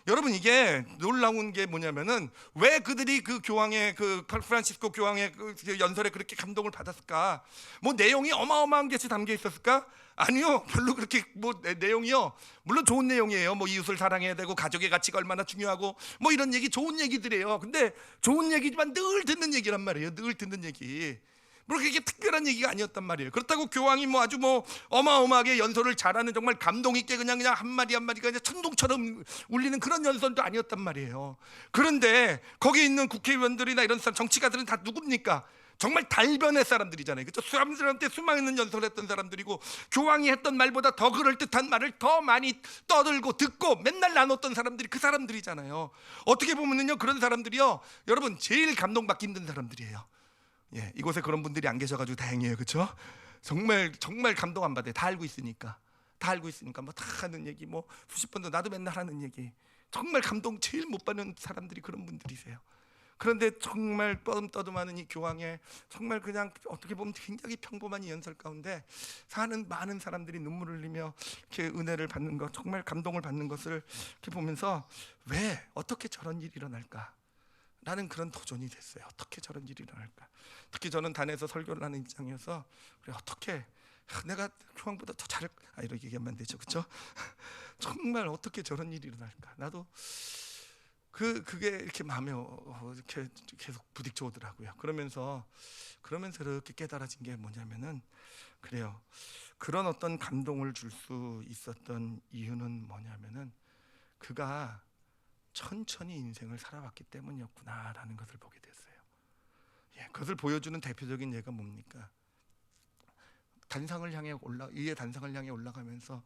여러분, 이게 놀라운 게 뭐냐면은, 왜 그들이 그 교황의 그 프란치스코 교황의 그 연설에 그렇게 감동을 받았을까? 뭐 내용이 어마어마한 것이 담겨 있었을까? 아니요, 별로 그렇게 뭐 내용이요, 물론 좋은 내용이에요. 뭐 이웃을 사랑해야 되고 가족의 가치가 얼마나 중요하고 뭐 이런 얘기, 좋은 얘기들이에요. 근데 좋은 얘기지만 늘 듣는 얘기란 말이에요. 늘 듣는 얘기. 뭐 그렇게 특별한 얘기가 아니었단 말이에요. 그렇다고 교황이 뭐 아주 뭐 어마어마하게 연설을 잘하는, 정말 감동 있게 그냥 한마디 한마디가 그냥 천둥처럼 울리는 그런 연설도 아니었단 말이에요. 그런데 거기 있는 국회의원들이나 이런 사람, 정치가들은 다 누굽니까? 정말 달변의 사람들이잖아요. 그렇죠? 사람들한테 수많은 연설을 했던 사람들이고, 교황이 했던 말보다 더 그럴듯한 말을 더 많이 떠들고 듣고 맨날 나눴던 사람들이 그 사람들이잖아요. 어떻게 보면요, 그런 사람들이요, 여러분, 제일 감동받기 힘든 사람들이에요. 이곳에 그런 분들이 안 계셔가지고 다행이에요. 그렇죠? 정말 감동 안 받아요. 다 알고 있으니까 뭐 다 하는 얘기, 뭐 수십 번도, 나도 맨날 하는 얘기, 정말 감동 제일 못 받는 사람들이 그런 분들이세요. 그런데 정말 떠듬떠듬하는 이 교황의 정말 그냥 어떻게 보면 굉장히 평범한 이 연설 가운데 사는 많은 사람들이 눈물을 흘리며 이렇게 은혜를 받는 것, 정말 감동을 받는 것을 이렇게 보면서, 왜, 어떻게 저런 일이 일어날까? 라는 그런 도전이 됐어요. 어떻게 저런 일이 일어날까? 특히 저는 단에서 설교를 하는 입장이어서, 그래, 어떻게 내가 교황보다 더 잘할, 이렇게 얘기하면 안 되죠, 그렇죠? 정말 어떻게 저런 일이 일어날까? 나도 그게 이렇게 마음에 이렇게 계속 부딪혀 오더라고요. 그러면서 이렇게 깨달아진 게 뭐냐면은, 그래요, 그런 어떤 감동을 줄 수 있었던 이유는 뭐냐면은, 그가 천천히 인생을 살아왔기 때문이었구나라는 것을 보게 됐어요. 그것을 보여주는 대표적인 예가 뭡니까? 위에 단상을 향해 올라가면서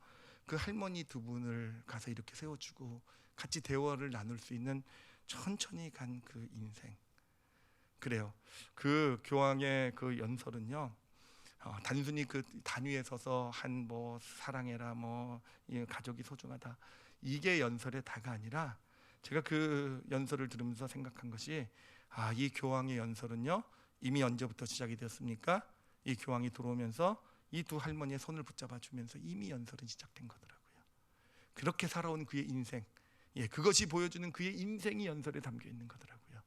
그 할머니 두 분을 가서 이렇게 세워주고 같이 대화를 나눌 수 있는 천천히 간 그 인생. 그래요. 그 교황의 그 연설은요, 단순히 그 단 위에 서서 한 뭐 사랑해라, 뭐 가족이 소중하다, 이게 연설의 다가 아니라, 제가 그 연설을 들으면서 생각한 것이, 이 교황의 연설은요, 이미 언제부터 시작이 되었습니까? 이 교황이 들어오면서 이 두 할머니의 손을 붙잡아 주면서 이미 연설은 시작된 거더라고요. 그렇게 살아온 그의 인생, 그것이 보여주는 그의 인생이 연설에 담겨 있는 거더라고요.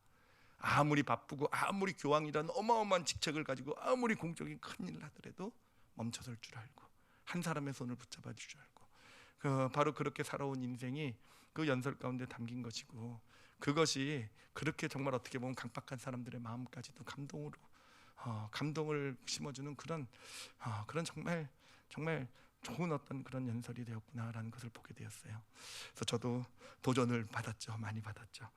아무리 바쁘고 아무리 교황이란 어마어마한 직책을 가지고 아무리 공적인 큰일을 하더라도 멈춰설 줄 알고 한 사람의 손을 붙잡아 줄 줄 알고, 바로 그렇게 살아온 인생이 그 연설 가운데 담긴 것이고, 그것이 그렇게 정말 어떻게 보면 강박한 사람들의 마음까지도 감동을 심어주는 그런 정말 좋은 어떤 그런 연설이 되었구나라는 것을 보게 되었어요. 그래서 저도 도전을 받았죠. 많이 받았죠.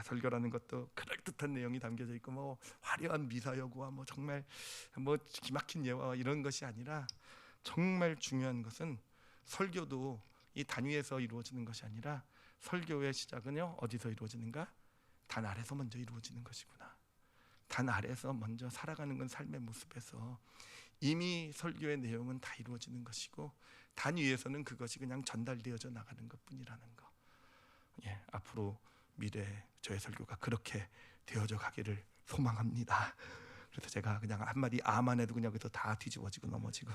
설교라는 것도 그럴듯한 내용이 담겨져 있고 뭐 화려한 미사여구와 뭐 정말 뭐 기막힌 예와 이런 것이 아니라 정말 중요한 것은 설교도 이 단위에서 이루어지는 것이 아니라 설교의 시작은요 어디서 이루어지는가? 단 아래서 먼저 이루어지는 것이구나. 단 아래서 먼저 살아가는 건 삶의 모습에서 이미 설교의 내용은 다 이루어지는 것이고 단 위에서는 그것이 그냥 전달되어져 나가는 것뿐이라는 거. 앞으로 미래 저의 설교가 그렇게 되어져 가기를 소망합니다. 그래서 제가 그냥 한마디 아만 해도 그냥 여기서 다 뒤집어지고 넘어지고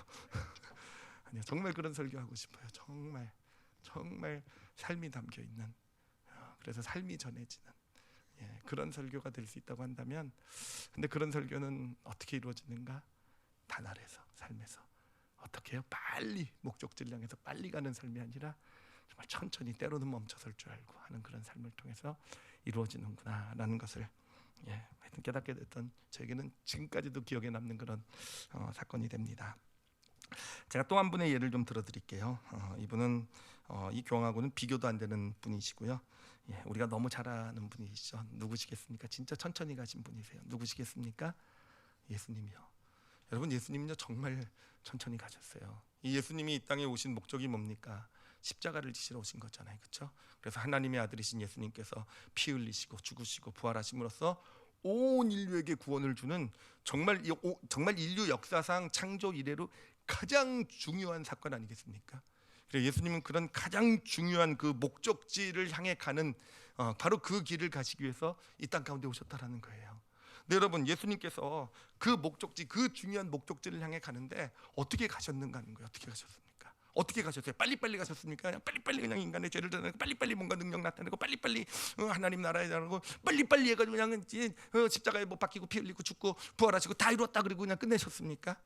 아니요, 정말 그런 설교하고 싶어요. 정말 삶이 담겨 있는, 그래서 삶이 전해지는 그런 설교가 될 수 있다고 한다면, 근데 그런 설교는 어떻게 이루어지는가? 단 아래서, 삶에서 어떻게 해요? 빨리 목적지를 향해서 빨리 가는 삶이 아니라 정말 천천히, 때로는 멈춰설 줄 알고 하는 그런 삶을 통해서 이루어지는구나라는 것을 하여튼 깨닫게 됐던 저에게는 지금까지도 기억에 남는 그런 사건이 됩니다. 제가 또 한 분의 예를 좀 들어드릴게요. 이분은 이 교황하고는 비교도 안 되는 분이시고요. 우리가 너무 잘 아는 분이시죠. 누구시겠습니까? 진짜 천천히 가신 분이세요. 누구시겠습니까? 예수님이요. 여러분, 예수님은요 정말 천천히 가셨어요. 이 예수님이 이 땅에 오신 목적이 뭡니까? 십자가를 지시러 오신 거잖아요, 그렇죠? 그래서 하나님의 아들이신 예수님께서 피 흘리시고 죽으시고 부활하심으로써 온 인류에게 구원을 주는 정말 인류 역사상 창조 이래로 가장 중요한 사건 아니겠습니까? 그래서 예수님은 그런 가장 중요한 그 목적지를 향해 가는 바로 그 길을 가시기 위해서 이 땅 가운데 오셨다라는 거예요. 네, 여러분, 예수님께서 그 목적지, 그 중요한 목적지를 향해 가는데 어떻게 가셨는가 하는 거예요. 어떻게 가셨습니까? 어떻게 가셨어요? 빨리빨리 가셨습니까? 그냥 빨리빨리 그냥 인간의 죄를 드러내고 빨리빨리 뭔가 능력 나타내고 빨리빨리 하나님 나라에 가고 빨리빨리 해가지고 그냥 십자가에 못 박히고 피 흘리고 죽고 부활하시고 다 이루었다 그리고 그냥 끝내셨습니까?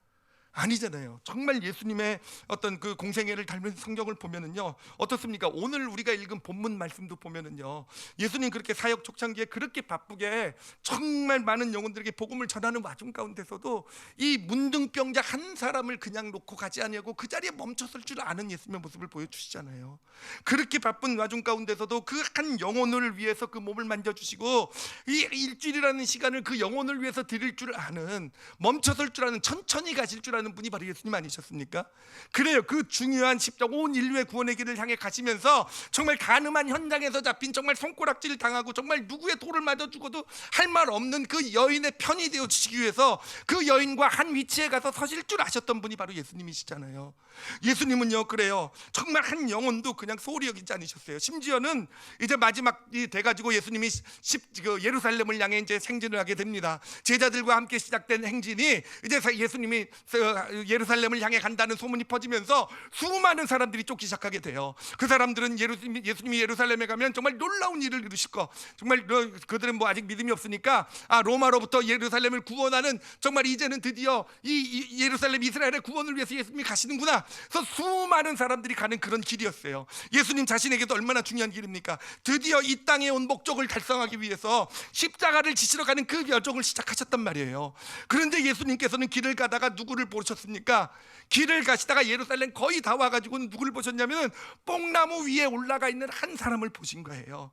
아니잖아요. 정말 예수님의 어떤 그 공생애를 닮은 성경을 보면은요 어떻습니까? 오늘 우리가 읽은 본문 말씀도 보면은요 예수님 그렇게 사역 초창기에 그렇게 바쁘게 정말 많은 영혼들에게 복음을 전하는 와중 가운데서도 이 문둥병자 한 사람을 그냥 놓고 가지 아니하고 그 자리에 멈췄을 줄 아는 예수님의 모습을 보여주시잖아요. 그렇게 바쁜 와중 가운데서도 그 한 영혼을 위해서 그 몸을 만져주시고 이 일주일이라는 시간을 그 영혼을 위해서 드릴 줄 아는, 멈춰설 줄 아는, 천천히 가실 줄 아는 분이 바로 예수님 아니셨습니까? 그래요. 그 중요한 십자가, 온 인류의 구원의 길을 향해 가시면서 정말 가늠한 현장에서 잡힌 정말 손가락질 당하고 정말 누구의 돌을 맞아 죽어도 할 말 없는 그 여인의 편이 되어 주시기 위해서 그 여인과 한 위치에 가서 서실 줄 아셨던 분이 바로 예수님이시잖아요. 예수님은요 그래요, 정말 한 영혼도 그냥 소홀히 여기지 않으셨어요. 심지어는 이제 마지막이 돼가지고 예수님이 예루살렘을 향해 이제 행진을 하게 됩니다. 제자들과 함께 시작된 행진이 이제 예수님이 예루살렘을 향해 간다는 소문이 퍼지면서 수많은 사람들이 쫓기 시작하게 돼요. 그 사람들은 예수님이 예루살렘에 가면 정말 놀라운 일을 이루실 거, 정말 그들은 뭐 아직 믿음이 없으니까 로마로부터 예루살렘을 구원하는, 정말 이제는 드디어 이 예루살렘 이스라엘의 구원을 위해서 예수님이 가시는구나. 그래서 수많은 사람들이 가는 그런 길이었어요. 예수님 자신에게도 얼마나 중요한 길입니까? 드디어 이 땅에 온 목적을 달성하기 위해서 십자가를 지시러 가는 그 여정을 시작하셨단 말이에요. 그런데 예수님께서는 길을 가다가 누구를 보셨습니까? 길을 가시다가 예루살렘 거의 다 와가지고 누구를 보셨냐면 뽕나무 위에 올라가 있는 한 사람을 보신 거예요.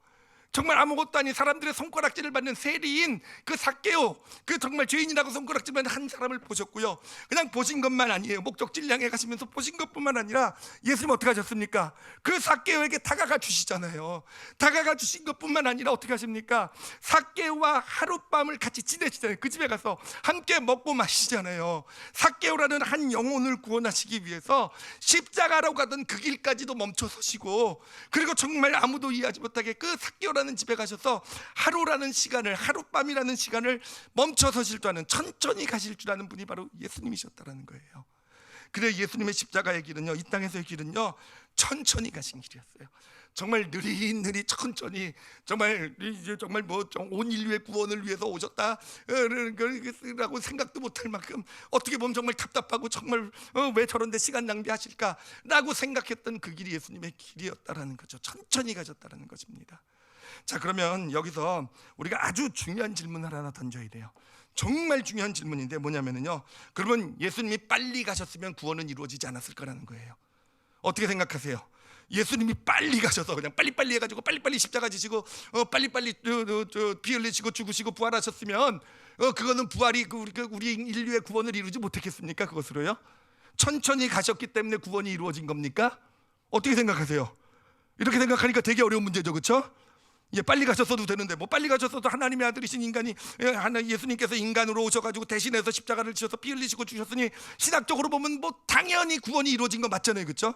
정말 아무것도 아닌 사람들의 손가락질을 받는 세리인 그 삭개오, 그 정말 죄인이라고 손가락질 받는 한 사람을 보셨고요. 그냥 보신 것만 아니에요. 목적지를 향해 가시면서 보신 것뿐만 아니라 예수님 어떻게 하셨습니까? 그 삭개오에게 다가가 주시잖아요. 다가가 주신 것뿐만 아니라 어떻게 하십니까? 삭개오와 하룻밤을 같이 지내시잖아요. 그 집에 가서 함께 먹고 마시잖아요. 삭개오라는 한 영혼을 구원하시기 위해서 십자가로 가던 그 길까지도 멈춰 서시고, 그리고 정말 아무도 이해하지 못하게 그 삭개오라는 집에 가셔서 하루라는 시간을, 하룻밤이라는 시간을 멈춰 서실 줄 아는, 천천히 가실 줄 아는 분이 바로 예수님이셨다라는 거예요. 그래, 예수님의 십자가의 길은요, 이 땅에서의 길은요, 천천히 가신 길이었어요. 정말 느릿느릿 천천히, 정말 온 인류의 구원을 위해서 오셨다라고 생각도 못할 만큼, 어떻게 보면 정말 답답하고 정말 왜 저런 데 시간 낭비하실까라고 생각했던 그 길이 예수님의 길이었다라는 거죠. 천천히 가셨다라는 것입니다. 자, 그러면 여기서 우리가 아주 중요한 질문을 하나 던져야 돼요. 정말 중요한 질문인데 뭐냐면요, 그러면 예수님이 빨리 가셨으면 구원은 이루어지지 않았을 거라는 거예요. 어떻게 생각하세요? 예수님이 빨리 가셔서 그냥 빨리빨리 해가지고 빨리빨리 십자가 지시고 빨리빨리 피 흘리시고 죽으시고 부활하셨으면 그거는 부활이 우리 인류의 구원을 이루지 못했겠습니까? 그것으로요? 천천히 가셨기 때문에 구원이 이루어진 겁니까? 어떻게 생각하세요? 이렇게 생각하니까 되게 어려운 문제죠, 그렇죠? 빨리 가셨어도 되는데 뭐 빨리 가셨어도 하나님의 아들이신 인간이 예수님께서 인간으로 오셔가지고 대신해서 십자가를 지셔서 피 흘리시고 주셨으니 신학적으로 보면 뭐 당연히 구원이 이루어진 거 맞잖아요, 그렇죠?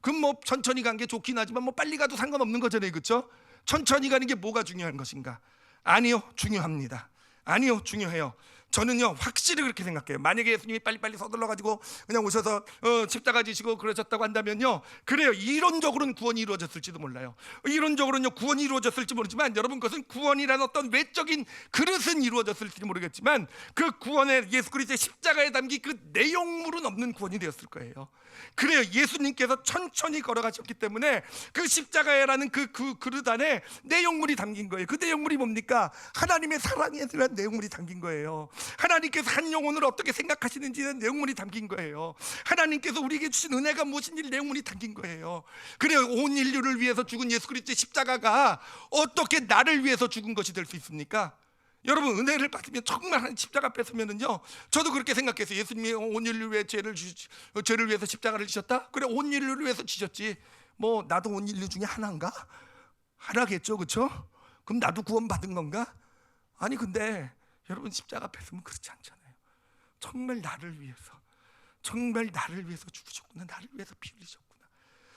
그럼 뭐 천천히 간 게 좋긴 하지만 뭐 빨리 가도 상관없는 거잖아요, 그렇죠? 천천히 가는 게 뭐가 중요한 것인가? 아니요, 중요합니다. 아니요, 중요해요. 저는요 확실히 그렇게 생각해요. 만약에 예수님이 빨리빨리 서둘러 가지고 그냥 오셔서 십자가 지시고 그러셨다고 한다면요, 그래요, 이론적으로는 구원이 이루어졌을지도 몰라요. 이론적으로는요 구원이 이루어졌을지 모르지만 여러분, 그것은 구원이라는 어떤 외적인 그릇은 이루어졌을지 모르겠지만 그 구원에 예수 그리스도의 십자가에 담긴 그 내용물은 없는 구원이 되었을 거예요. 그래요, 예수님께서 천천히 걸어가셨기 때문에 그 십자가라는 그 그릇 안에 내용물이 담긴 거예요. 그 내용물이 뭡니까? 하나님의 사랑에 대한 내용물이 담긴 거예요. 하나님께서 한 영혼을 어떻게 생각하시는지의 내용물이 담긴 거예요. 하나님께서 우리에게 주신 은혜가 무엇인지 내용물이 담긴 거예요. 그래요, 온 인류를 위해서 죽은 예수 그리스도의 십자가가 어떻게 나를 위해서 죽은 것이 될 수 있습니까? 여러분, 은혜를 받으면 정말 한 십자가 뺐으면은요, 저도 그렇게 생각했어요. 예수님이 온 인류를 위해 죄를 위해서 십자가를 지셨다? 그래, 온 인류를 위해서 지셨지. 뭐 나도 온 인류 중에 하나인가? 하나겠죠, 그렇죠? 그럼 나도 구원받은 건가? 아니, 근데 여러분, 십자가 뺐으면 그렇지 않잖아요. 정말 나를 위해서, 정말 나를 위해서 죽으셨구나, 나를 위해서 피 흘리셨구나,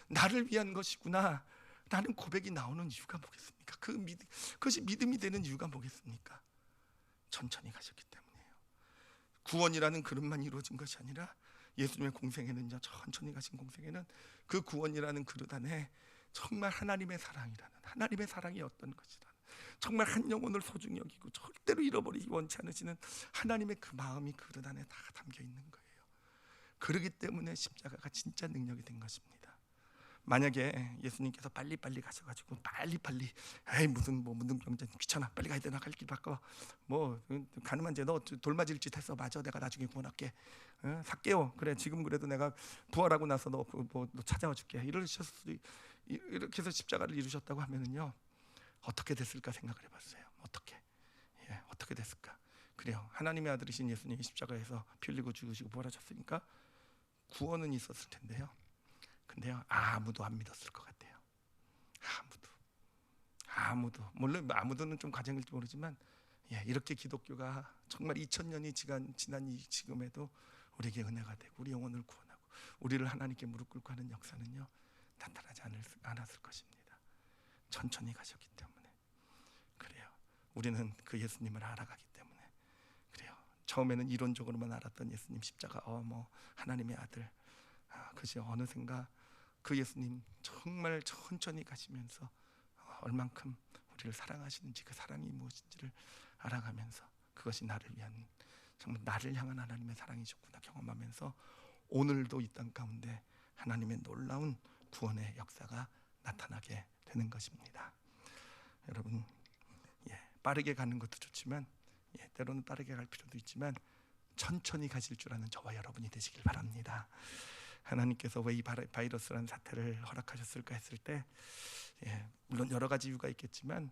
나를 위한 것이구나 라는 고백이 나오는 이유가 뭐겠습니까? 그것이 믿음이 되는 이유가 뭐겠습니까? 천천히 가셨기 때문이에요. 구원이라는 그릇만 이루어진 것이 아니라 예수님의 공생에는요, 천천히 가신 공생에는 그 구원이라는 그릇 안에 정말 하나님의 사랑이라는, 하나님의 사랑이 어떤 것이라는, 정말 한 영혼을 소중히 여기고 절대로 잃어버리기 원치 않으시는 하나님의 그 마음이 그릇 안에 다 담겨 있는 거예요. 그렇기 때문에 십자가가 진짜 능력이 된 것입니다. 만약에 예수님께서 빨리빨리 가셔가지고 빨리빨리 무슨 문둥병자 귀찮아, 빨리 가야 되나, 갈 길 바꿔, 뭐 가늠한 죄 너 돌 맞을 짓 했어, 맞아, 내가 나중에 구원할게, 삭개오, 그래 지금 그래도 내가 부활하고 나서 너 찾아와 줄게, 이렇게 해서 십자가를 이루셨다고 하면은요, 어떻게 됐을까 생각을 해봤어요. 어떻게 됐을까? 그래요, 하나님의 아들이신 예수님이 십자가에서 피 흘리고 죽으시고 부활하셨으니까 구원은 있었을 텐데요, 근데요, 아무도 안 믿었을 것 같아요. 아무도 물론 아무도는 좀 과장일지 모르지만, 이렇게 기독교가 정말 2000년이 지난 이 지금에도 우리에게 은혜가 되고 우리 영혼을 구원하고 우리를 하나님께 무릎 꿇고 하는 역사는요, 나타나지 않았을 것입니다. 천천히 가셨기 때문에 그래요. 우리는 그 예수님을 알아가기 때문에 그래요. 처음에는 이론적으로만 알았던 예수님 십자가, 뭐 하나님의 아들, 그것이 어느샌가 그 예수님 정말 천천히 가시면서 얼만큼 우리를 사랑하시는지, 그 사랑이 무엇인지를 알아가면서 그것이 나를 위한, 정말 나를 향한 하나님의 사랑이셨구나 경험하면서 오늘도 이 땅 가운데 하나님의 놀라운 구원의 역사가 나타나게 되는 것입니다. 여러분, 빠르게 가는 것도 좋지만 때로는 빠르게 갈 필요도 있지만 천천히 가실 줄 아는 저와 여러분이 되시길 바랍니다. 하나님께서 왜 이 바이러스라는 사태를 허락하셨을까 했을 때, 물론 여러 가지 이유가 있겠지만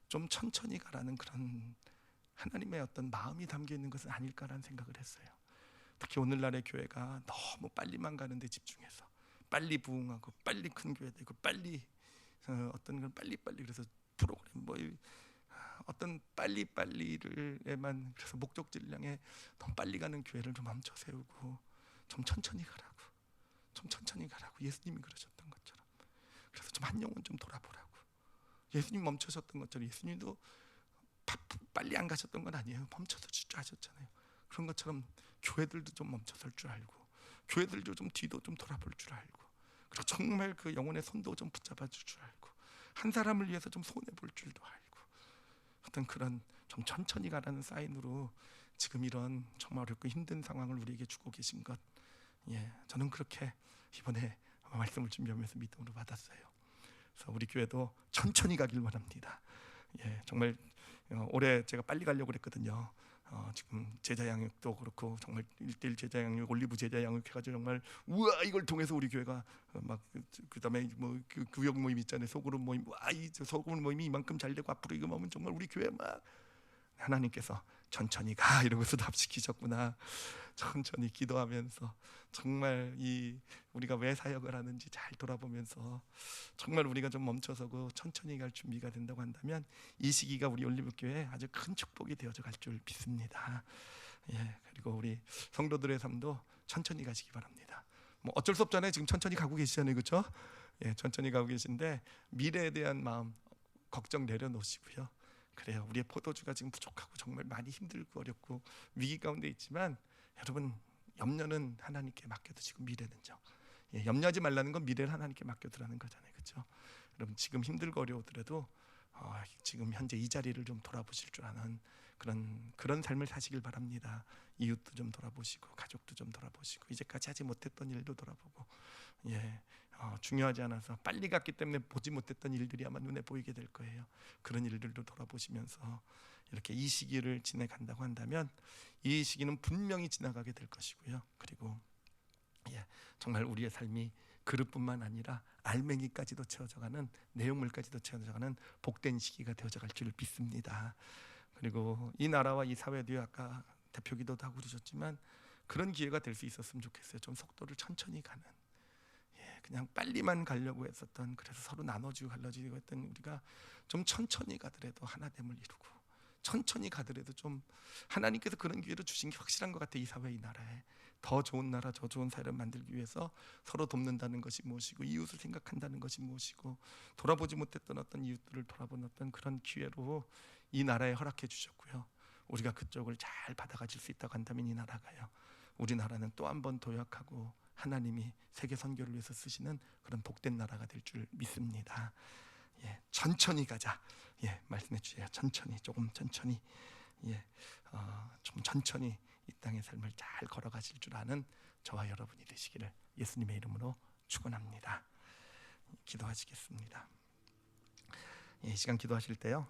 좀 천천히 가라는 그런 하나님의 어떤 마음이 담겨 있는 것은 아닐까라는 생각을 했어요. 특히 오늘날의 교회가 너무 빨리만 가는데 집중해서 빨리 부흥하고 빨리 큰 교회 되고 빨리 어떤 건 빨리빨리, 그래서 프로그램 어떤 빨리빨리를에만, 그래서 목적지를 향해 너무 빨리 가는 교회를 좀 멈춰 세우고 좀 천천히 가라고, 좀 천천히 가라고 예수님이 그러셨던 것처럼, 그래서 좀 한 영혼 좀 돌아보라고. 예수님 멈춰셨던 것처럼 예수님도 빨리 안 가셨던 건 아니에요. 멈춰서 주저하셨잖아요. 그런 것처럼 교회들도 좀 멈춰설 줄 알고, 교회들도 좀 뒤도 좀 돌아볼 줄 알고, 그리고 정말 그 영혼의 손도 좀 붙잡아 줄 줄 알고, 한 사람을 위해서 좀 손해 볼 줄도 알고, 어떤 그런 좀 천천히 가라는 사인으로 지금 이런 정말 어렵고 힘든 상황을 우리에게 주고 계신 것, 저는 그렇게 이번에 말씀을 준비하면서 믿음으로 받았어요. 그래서 우리 교회도 천천히 가길 원합니다. 정말 올해 제가 빨리 가려고 그랬거든요. 지금 제자 양육도 그렇고 정말 1:1 제자 양육, 올리브 제자 양육 해가지고 정말 우와 이걸 통해서 우리 교회가 막 그다음에 뭐그 구역 모임 있잖아요. 소그룹 모임, 와이 소그룹 모임이 이만큼 잘 되고 앞으로 이거 하면 정말 우리 교회 막 하나님께서 천천히 가 이러면서 답시키셨구나. 천천히 기도하면서 정말 이 우리가 왜 사역을 하는지 잘 돌아보면서 정말 우리가 좀 멈춰서고 천천히 갈 준비가 된다고 한다면 이 시기가 우리 올리브교회에 아주 큰 축복이 되어져 갈 줄 믿습니다. 그리고 우리 성도들의 삶도 천천히 가시기 바랍니다. 뭐 어쩔 수 없잖아요. 지금 천천히 가고 계시잖아요, 그렇죠? 천천히 가고 계신데 미래에 대한 마음 걱정 내려놓으시고요. 그래요. 우리의 포도주가 지금 부족하고 정말 많이 힘들고 어렵고 위기 가운데 있지만 여러분 염려는 하나님께 맡겨두시고 미래는요. 염려하지 말라는 건 미래를 하나님께 맡겨두라는 거잖아요, 그렇죠? 여러분 지금 힘들고 어려우더라도 지금 현재 이 자리를 좀 돌아보실 줄 아는 그런 삶을 사시길 바랍니다. 이웃도 좀 돌아보시고 가족도 좀 돌아보시고 이제까지 하지 못했던 일도 돌아보고 중요하지 않아서 빨리 갔기 때문에 보지 못했던 일들이 아마 눈에 보이게 될 거예요. 그런 일들도 돌아보시면서 이렇게 이 시기를 지내간다고 한다면 이 시기는 분명히 지나가게 될 것이고요. 그리고 정말 우리의 삶이 그릇뿐만 아니라 알맹이까지도 채워져가는 내용물까지도 채워져가는 복된 시기가 되어져갈 줄 믿습니다. 그리고 이 나라와 이 사회도 아까 대표기도도 하고 그러셨지만 그런 기회가 될 수 있었으면 좋겠어요. 좀 속도를 천천히 가는 그냥 빨리만 가려고 했었던 그래서 서로 나눠주고 갈라지고 했던 우리가 좀 천천히 가더라도 하나됨을 이루고 천천히 가더라도 좀 하나님께서 그런 기회를 주신 게 확실한 것 같아요. 이 사회 이 나라에 더 좋은 나라 더 좋은 사회를 만들기 위해서 서로 돕는다는 것이 무엇이고 이웃을 생각한다는 것이 무엇이고 돌아보지 못했던 어떤 이웃들을 돌아보는 어떤 그런 기회로 이 나라에 허락해 주셨고요. 우리가 그쪽을 잘 받아가질 수 있다고 한다면 이 나라가요. 우리나라는 또 한 번 도약하고 하나님이 세계 선교를 위해서 쓰시는 그런 복된 나라가 될 줄 믿습니다. 천천히 가자. 말씀해 주세요. 천천히 조금 천천히 좀 천천히 이 땅의 삶을 잘 걸어가실 줄 아는 저와 여러분이 되시기를 예수님의 이름으로 축원합니다. 기도하시겠습니다. 이 시간 기도하실 때요.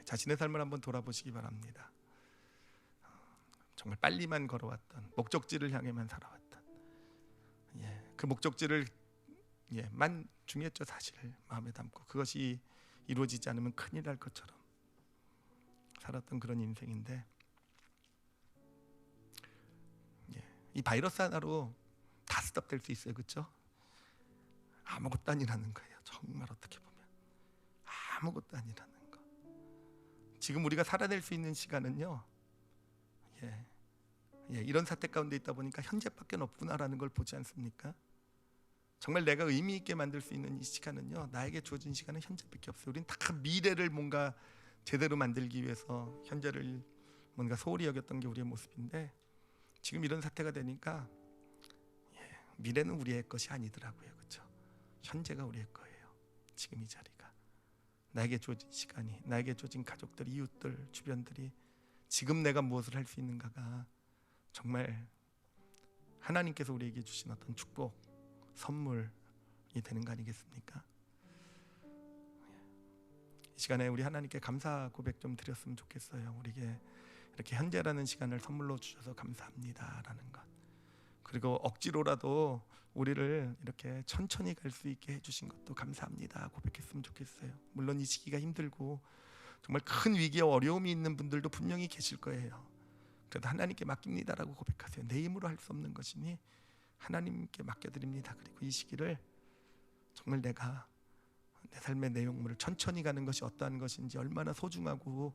자신의 삶을 한번 돌아보시기 바랍니다. 정말 빨리만 걸어왔던 목적지를 향해만 살아왔던 그 목적지를 만 중요했죠. 사실 마음에 담고 그것이 이루어지지 않으면 큰일 날 것처럼 살았던 그런 인생인데 이 바이러스 하나로 다 스톱될 수 있어요, 그렇죠? 아무것도 아니라는 거예요. 정말 어떻게 보면 아무것도 아니라는 거. 지금 우리가 살아낼 수 있는 시간은요. 이런 사태 가운데 있다 보니까 현재밖에 없구나라는 걸 보지 않습니까? 정말 내가 의미 있게 만들 수 있는 이 시간은요. 나에게 주어진 시간은 현재밖에 없어요. 우린 다 미래를 뭔가 제대로 만들기 위해서 현재를 뭔가 소홀히 여겼던 게 우리의 모습인데 지금 이런 사태가 되니까 미래는 우리의 것이 아니더라고요, 그렇죠? 현재가 우리의 거예요. 지금 이 자리가 나에게 주어진 시간이, 나에게 주어진 가족들, 이웃들, 주변들이 지금 내가 무엇을 할 수 있는가가 정말 하나님께서 우리에게 주신 어떤 축복, 선물이 되는 거 아니겠습니까? 이 시간에 우리 하나님께 감사 고백 좀 드렸으면 좋겠어요. 우리에게 이렇게 현재라는 시간을 선물로 주셔서 감사합니다라는 것. 그리고 억지로라도 우리를 이렇게 천천히 갈 수 있게 해주신 것도 감사합니다 고백했으면 좋겠어요. 물론 이 시기가 힘들고 정말 큰 위기와 어려움이 있는 분들도 분명히 계실 거예요. 그래도 하나님께 맡깁니다라고 고백하세요. 내 힘으로 할 수 없는 것이니 하나님께 맡겨드립니다. 그리고 이 시기를 정말 내가 내 삶의 내용물을 천천히 가는 것이 어떠한 것인지 얼마나 소중하고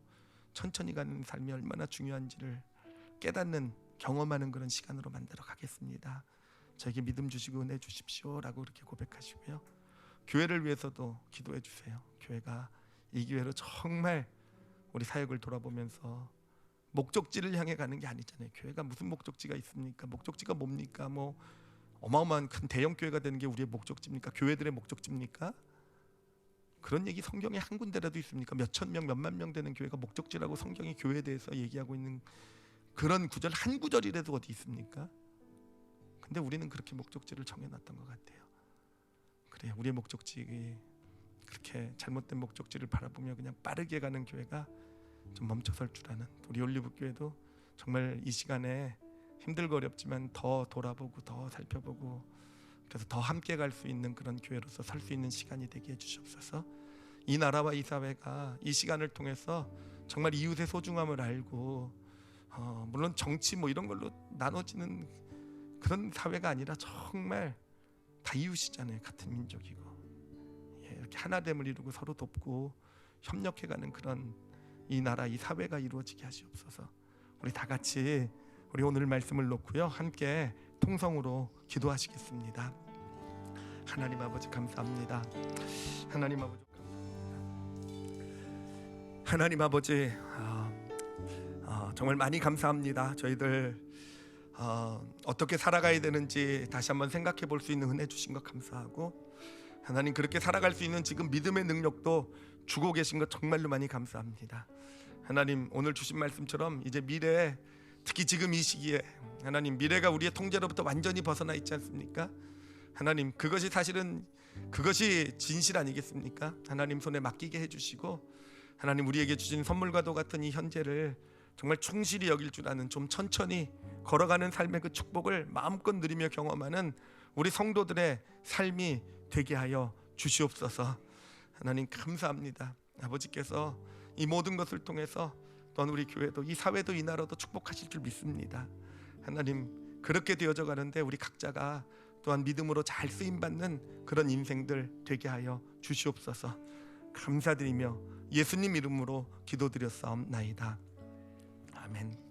천천히 가는 삶이 얼마나 중요한지를 깨닫는 경험하는 그런 시간으로 만들어 가겠습니다. 저에게 믿음 주시고 은혜 주십시오 라고 이렇게 고백하시고요. 교회를 위해서도 기도해 주세요. 교회가 이 기회로 정말 우리 사역을 돌아보면서 목적지를 향해 가는 게 아니잖아요. 교회가 무슨 목적지가 있습니까? 목적지가 뭡니까? 뭐 어마어마한 큰 대형 교회가 되는 게 우리의 목적지입니까? 교회들의 목적지입니까? 그런 얘기 성경에 한 군데라도 있습니까? 몇천 명, 몇만 명 되는 교회가 목적지라고 성경이 교회에 대해서 얘기하고 있는 그런 구절 한 구절이라도 어디 있습니까? 근데 우리는 그렇게 목적지를 정해놨던 것 같아요. 그래, 우리의 목적지 그렇게 잘못된 목적지를 바라보며 그냥 빠르게 가는 교회가 좀 멈춰설 줄 아는 우리 올리브교회도 정말 이 시간에 힘들고 어렵지만 더 돌아보고 더 살펴보고 그래서 더 함께 갈 수 있는 그런 교회로서 설 수 있는 시간이 되게 해주시옵소서. 이 나라와 이 사회가 이 시간을 통해서 정말 이웃의 소중함을 알고 물론 정치 뭐 이런 걸로 나눠지는 그런 사회가 아니라 정말 다 이웃이잖아요. 같은 민족이고 이렇게 하나됨을 이루고 서로 돕고 협력해가는 그런 이 나라 이 사회가 이루어지게 하시옵소서. 우리 다 같이 우리 오늘 말씀을 놓고요 함께 통성으로 기도하시겠습니다. 하나님 아버지 감사합니다. 하나님 아버지 감사합니다. 하나님 아버지 정말 많이 감사합니다. 저희들 어떻게 살아가야 되는지 다시 한번 생각해 볼 수 있는 은혜 주신 것 감사하고 하나님 그렇게 살아갈 수 있는 지금 믿음의 능력도 주고 계신 것 정말로 많이 감사합니다. 하나님 오늘 주신 말씀처럼 이제 미래에 특히 지금 이 시기에 하나님 미래가 우리의 통제로부터 완전히 벗어나 있지 않습니까? 하나님 그것이 사실은 그것이 진실 아니겠습니까? 하나님 손에 맡기게 해주시고 하나님 우리에게 주신 선물과도 같은 이 현재를 정말 충실히 여길 줄 아는 좀 천천히 걸어가는 삶의 그 축복을 마음껏 누리며 경험하는 우리 성도들의 삶이 되게 하여 주시옵소서. 하나님 감사합니다. 아버지께서 이 모든 것을 통해서 또한 우리 교회도 이 사회도 이 나라도 축복하실 줄 믿습니다. 하나님 그렇게 되어져 가는데 우리 각자가 또한 믿음으로 잘 쓰임받는 그런 인생들 되게 하여 주시옵소서. 감사드리며 예수님 이름으로 기도드렸사옵나이다. 아멘.